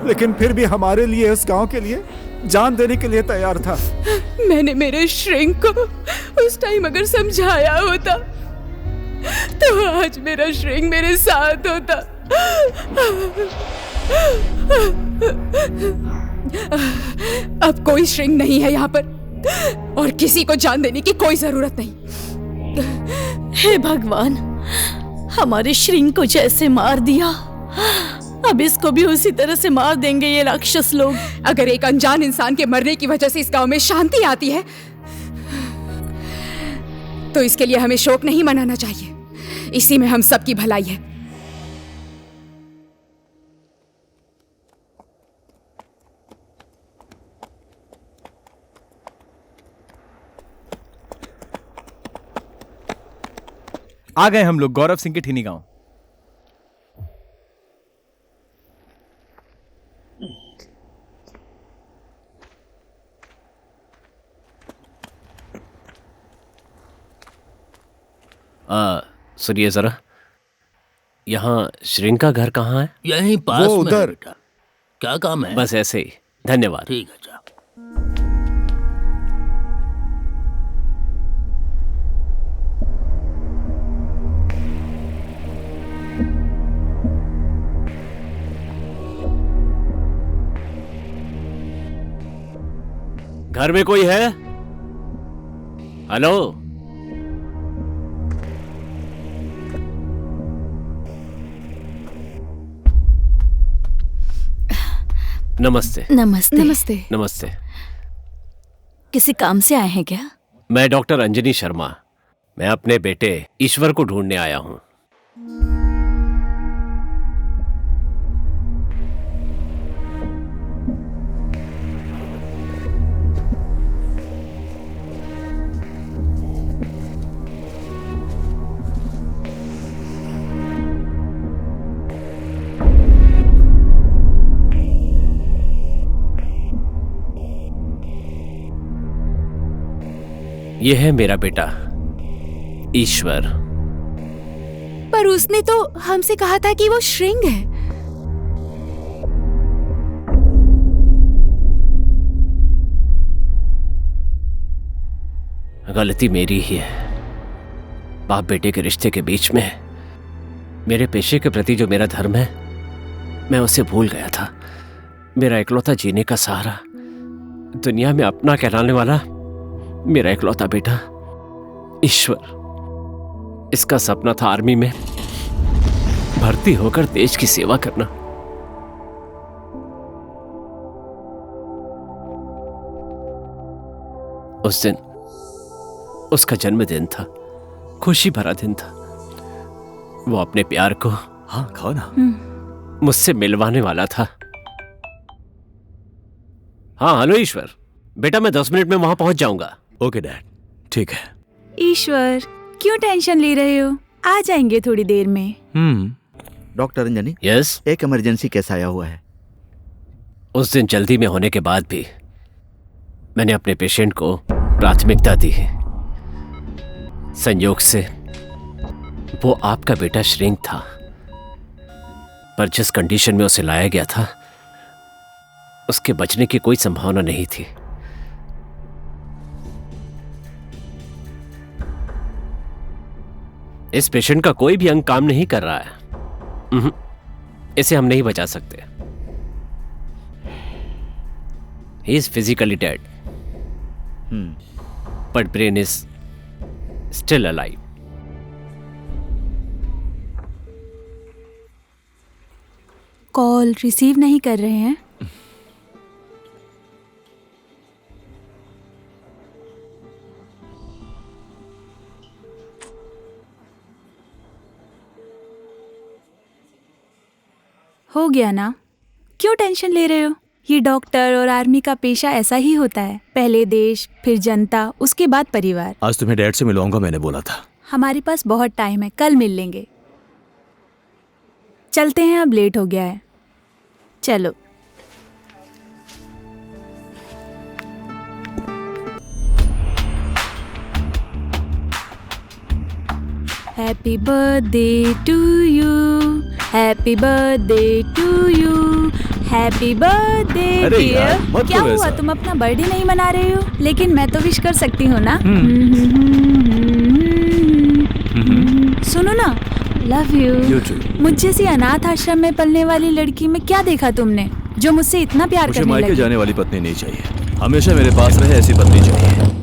लेकिन फिर भी हमारे लिए, इस गांव के लिए जान देने के लिए तैयार था। मैंने मेरे श्रिंक को उस टाइम अगर समझाया होता तो आज मेरा श्रिंक मेरे साथ होता। अब कोई श्रिंक नहीं है यहाँ पर और किसी को जान देने की कोई जरूरत नहीं। हे भगवान, हमारे श्रिंक को जैसे मार दिया, अब इसको भी उसी तरह से मार देंगे ये राक्षस लोग। अगर एक अनजान इंसान के मरने की वजह से इस गांव में शांति आती है तो इसके लिए हमें शोक नहीं मनाना चाहिए। इसी में हम सबकी भलाई है। आ गए हम लोग गौरव सिंह के ठीनी गांव। सुनिए जरा, यहाँ श्रिंक का घर कहाँ है? यहीं पास वो में है उधर। बेटा। क्या काम है? बस ऐसे ही, धन्यवाद। ठीक है, जाओ। घर में कोई है? हेलो? नमस्ते। नमस्ते। नमस्ते। नमस्ते। किसी काम से आए हैं क्या? मैं डॉक्टर अंजनी शर्मा। मैं अपने बेटे ईश्वर को ढूंढने आया हूं। यह है मेरा बेटा ईश्वर। पर उसने तो हमसे कहा था कि वो श्रिंग है। गलती मेरी ही है। बाप बेटे के रिश्ते के बीच में मेरे पेशे के प्रति जो मेरा धर्म है, मैं उसे भूल गया था। मेरा इकलौता जीने का सहारा, दुनिया में अपना कहलाने वाला मेरा इकलौता बेटा ईश्वर। इसका सपना था आर्मी में भर्ती होकर देश की सेवा करना। उस दिन उसका जन्मदिन था, खुशी भरा दिन था। वो अपने प्यार को, हाँ खाओ ना, मुझसे मिलवाने वाला था। हाँ हेलो ईश्वर, बेटा मैं 10 मिनट में वहां पहुंच जाऊंगा। ओके डैड, ठीक है। ईश्वर, क्यों टेंशन ले रहे हो? आ जाएंगे थोड़ी देर में। डॉक्टर अंजनी, यस, एक इमरजेंसी केस आया हुआ है। उस दिन जल्दी में होने के बाद भी मैंने अपने पेशेंट को प्राथमिकता दी है। संयोग से वो आपका बेटा श्रिंक था, पर जिस कंडीशन में उसे लाया गया था उसके बचने की कोई संभावना नहीं थी। इस पेशेंट का कोई भी अंग काम नहीं कर रहा है। इसे हम नहीं बचा सकते। He is physically dead, but brain is still alive. Call receive नहीं कर रहे हैं। हो गया ना, क्यों टेंशन ले रहे हो? ये डॉक्टर और आर्मी का पेशा ऐसा ही होता है। पहले देश, फिर जनता, उसके बाद परिवार। आज तुम्हें डैड से मिलवाऊंगा, मैंने बोला था। हमारे पास बहुत टाइम है, कल मिल लेंगे। चलते हैं, अब लेट हो गया है। चलो। Happy birthday to you, happy birthday to you, happy birthday अरे यार, डियर। मत क्या करो हुआ, ऐसा। तुम अपना बर्थडे नहीं मना रहे हो? लेकिन मैं तो विश कर सकती हूँ ना। सुनो ना, लव You यू। too. मुझ जैसी अनाथ आश्रम में पलने वाली लड़की में क्या देखा तुमने जो मुझसे इतना प्यार मुझे करने मायके लगी? जाने वाली पत्नी नहीं चाहिए, हमेशा मेरे पास रहे ऐसी पत्नी चाहिए।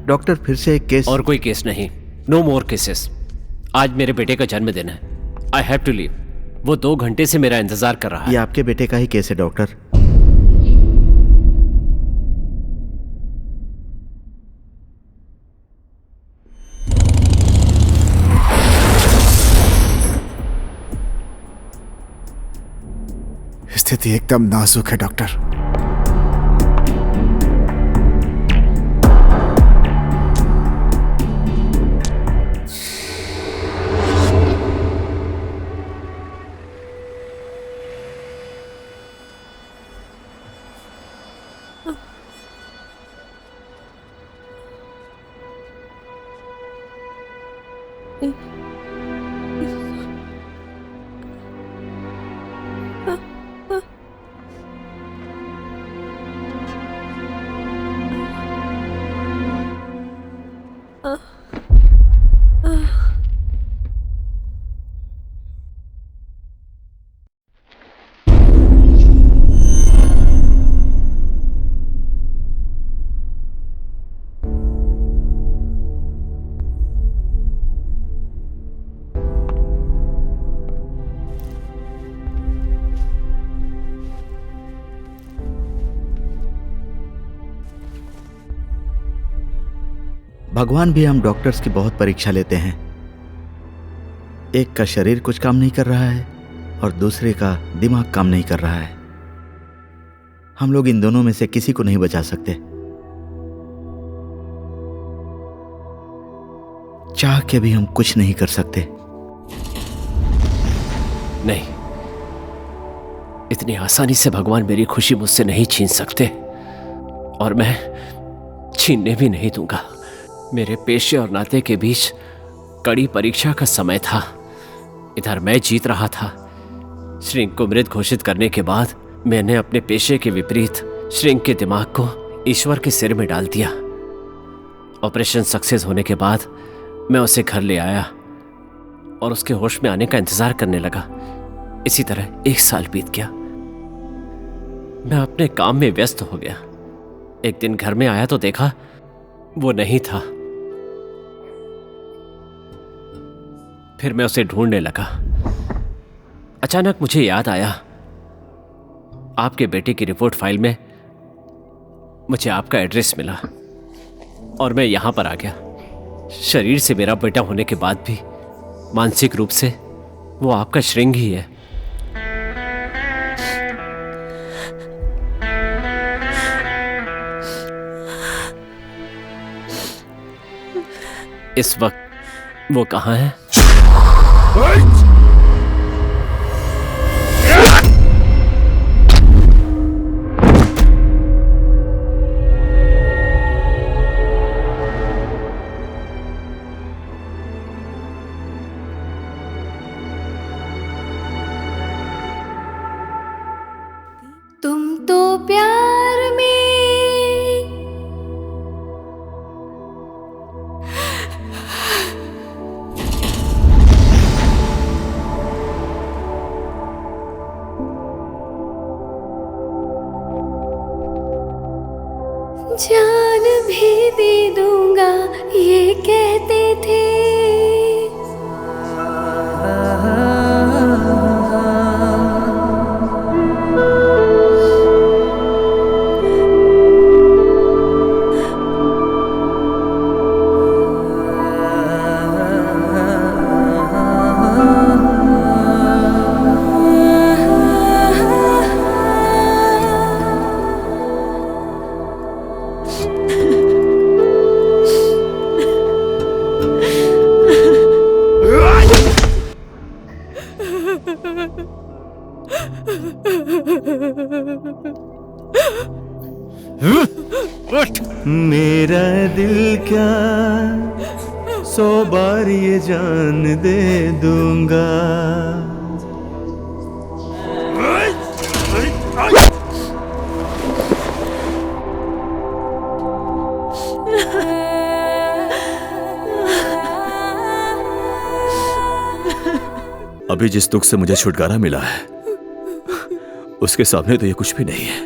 डॉक्टर फिर से एक केस। और कोई केस नहीं, नो मोर केसेस। आज मेरे बेटे का जन्मदिन है, आई हैव टू लीव। वो 2 घंटे से मेरा इंतजार कर रहा है। ये आपके बेटे का ही केस है डॉक्टर। स्थिति एकदम नाजुक है डॉक्टर। भगवान भी हम डॉक्टर्स की बहुत परीक्षा लेते हैं। एक का शरीर कुछ काम नहीं कर रहा है और दूसरे का दिमाग काम नहीं कर रहा है। हम लोग इन दोनों में से किसी को नहीं बचा सकते। चाह के भी हम कुछ नहीं कर सकते। नहीं, इतनी आसानी से भगवान मेरी खुशी मुझसे नहीं छीन सकते, और मैं छीनने भी नहीं दूंगा। मेरे पेशे और नाते के बीच कड़ी परीक्षा का समय था। इधर मैं जीत रहा था। श्रिंक को मृत घोषित करने के बाद मैंने अपने पेशे के विपरीत श्रिंक के दिमाग को ईश्वर के सिर में डाल दिया। ऑपरेशन सक्सेस होने के बाद मैं उसे घर ले आया और उसके होश में आने का इंतजार करने लगा। इसी तरह 1 साल बीत गया। मैं अपने काम में व्यस्त हो गया। एक दिन घर में आया तो देखा वो नहीं था। फिर मैं उसे ढूंढने लगा। अचानक मुझे याद आया, आपके बेटे की रिपोर्ट फाइल में मुझे आपका एड्रेस मिला और मैं यहां पर आ गया। शरीर से मेरा बेटा होने के बाद भी मानसिक रूप से वो आपका श्रिंग ही है। इस वक्त वो कहाँ है? तुम तो प्यार में जान भी दे दूंगा ये कहते थे। उठ। मेरा दिल क्या 100 बार ये जान दे दूंगा। अभी जिस दुख से मुझे छुटकारा मिला है उसके सामने तो ये कुछ भी नहीं है।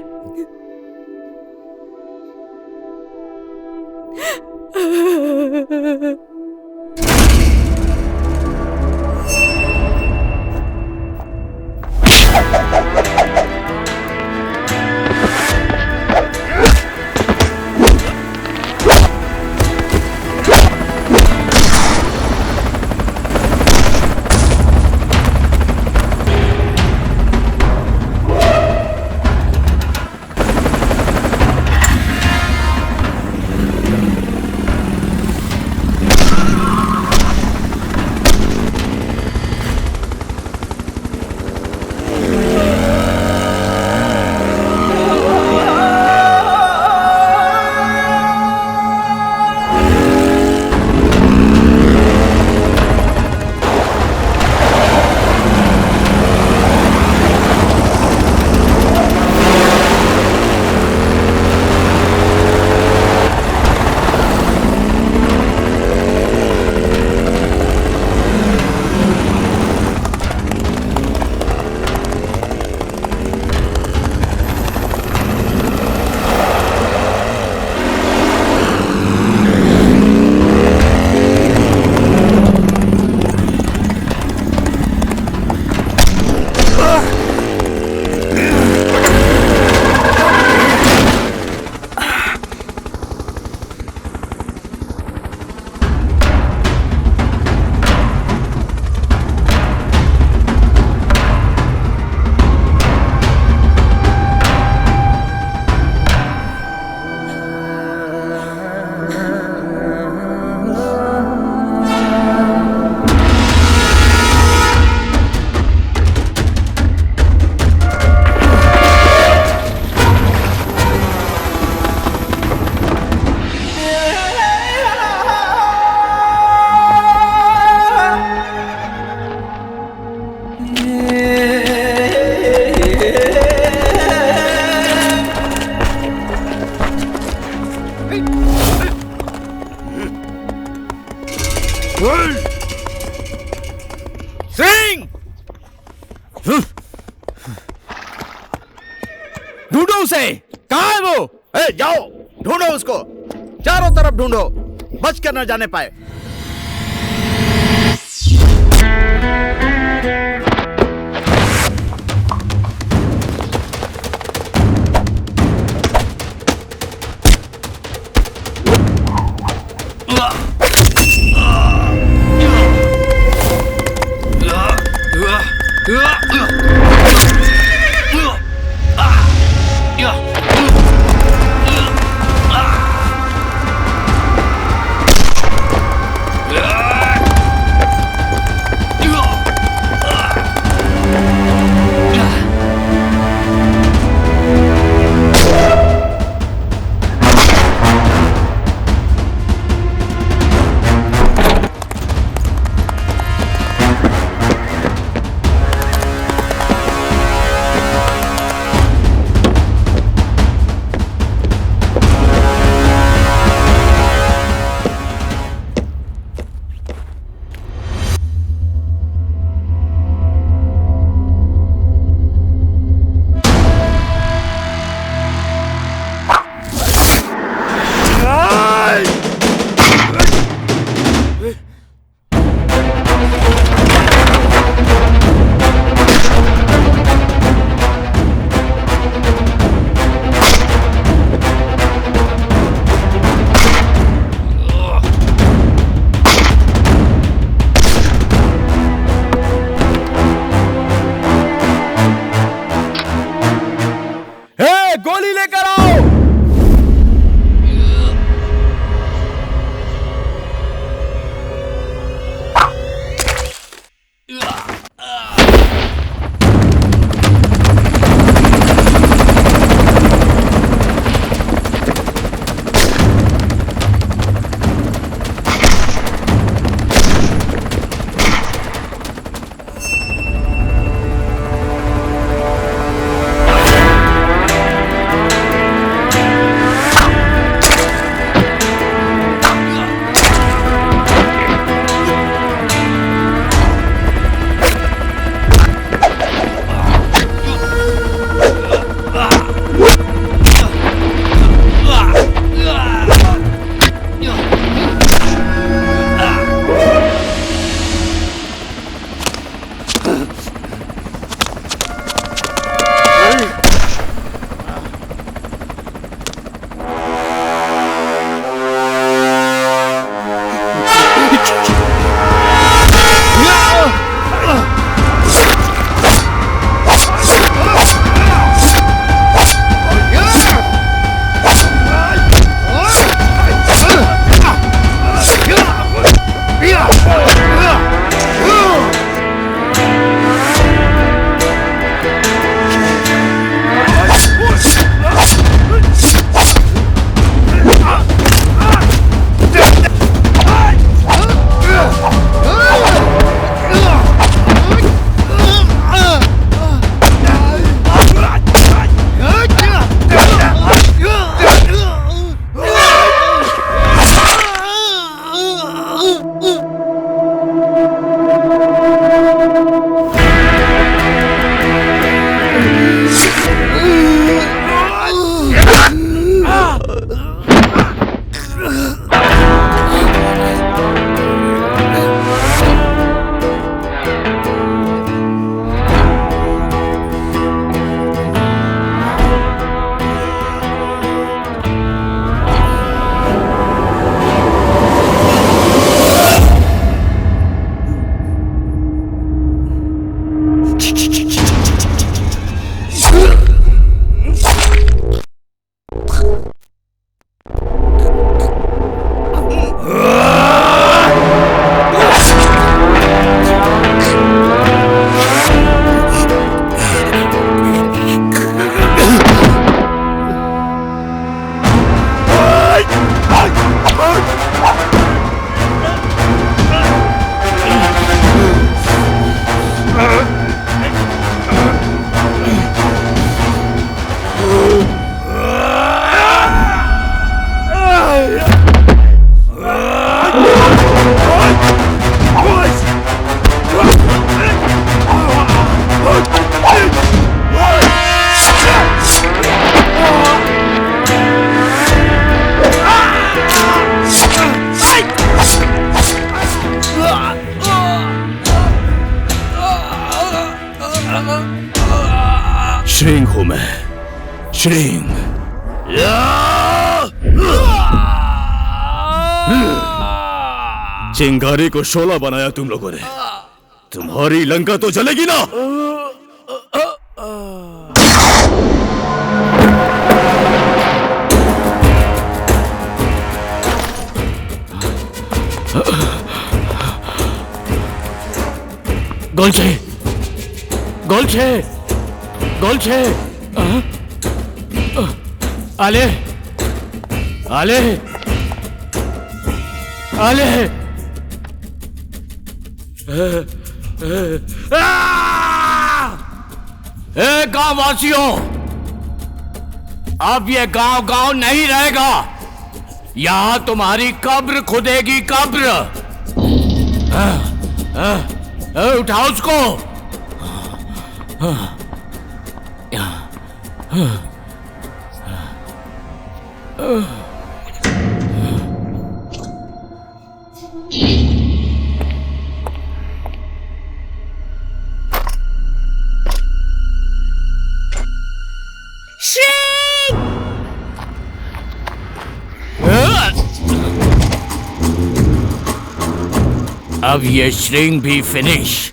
सिंह! ढूंढो उसे। कहाँ है वो? जाओ ढूंढो उसको, चारों तरफ ढूंढो, बच कर न जाने पाए। गोली लेकर आओ। श्रिंग हूं मैं, श्रिंग। चिंगारी को शोला बनाया तुम लोगों ने, तुम्हारी लंका तो जलेगी ना। गोलछे, गोलछे, गोलछे, आले, आले, आले, गांव वासियों, अब ये गांव गांव नहीं रहेगा, यहां तुम्हारी कब्र खुदेगी, कब्र। उठाओ उसको। अब ये श्रिंग भी फिनिश।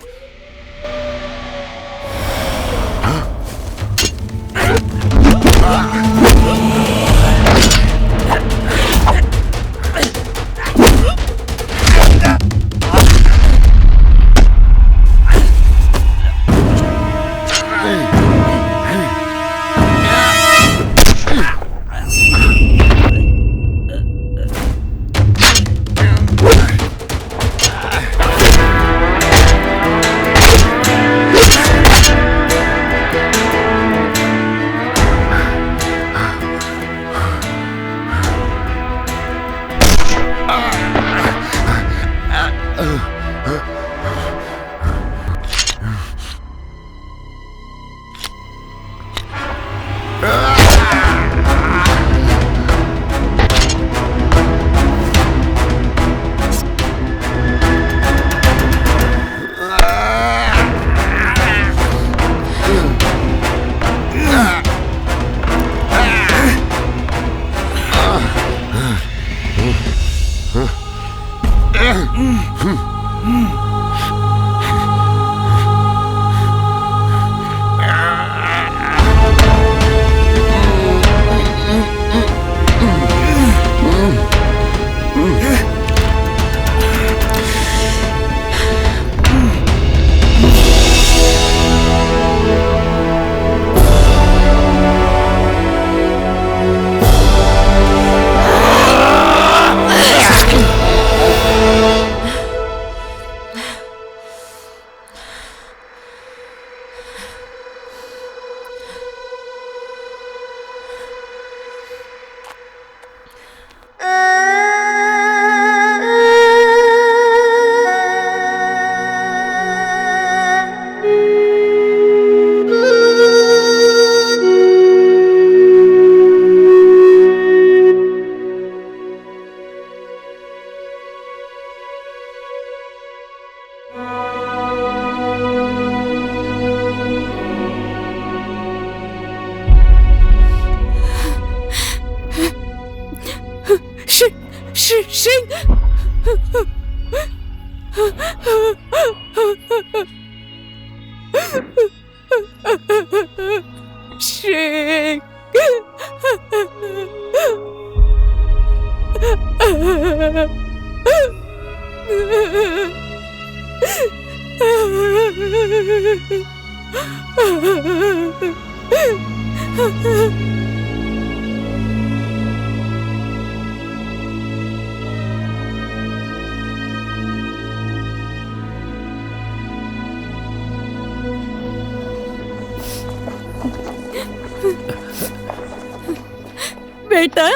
बेटा,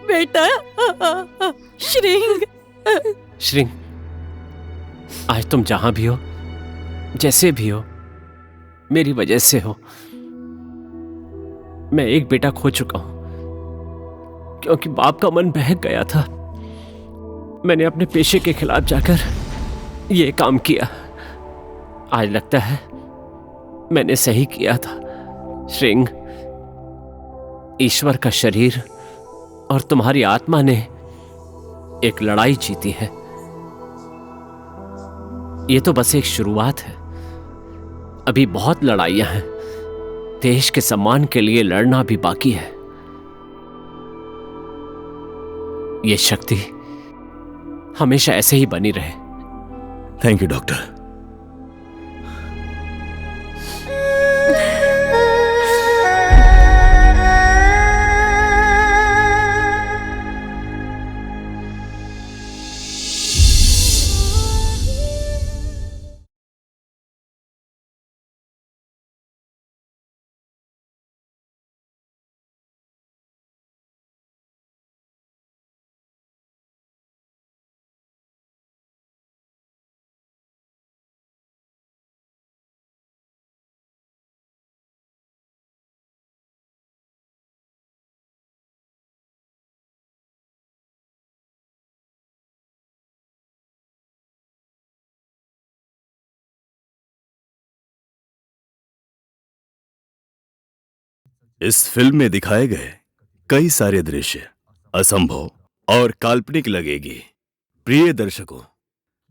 बेटा, श्रिंग। श्रिंग, आज तुम जहां भी हो, जैसे भी हो, मेरी वजह से हो। मैं एक बेटा खो चुका हूं क्योंकि बाप का मन बहक गया था। मैंने अपने पेशे के खिलाफ जाकर ये काम किया। आज लगता है मैंने सही किया था। श्रृंग, ईश्वर का शरीर और तुम्हारी आत्मा ने एक लड़ाई जीती है। ये तो बस एक शुरुआत है, अभी बहुत लड़ाइयां हैं। देश के सम्मान के लिए लड़ना भी बाकी है। ये शक्ति हमेशा ऐसे ही बनी रहे। Thank you doctor. इस फिल्म में दिखाए गए कई सारे दृश्य असंभव और काल्पनिक लगेगी। प्रिय दर्शकों,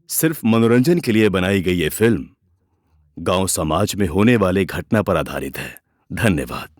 सिर्फ मनोरंजन के लिए बनाई गई ये फिल्म गांव समाज में होने वाले घटना पर आधारित है। धन्यवाद।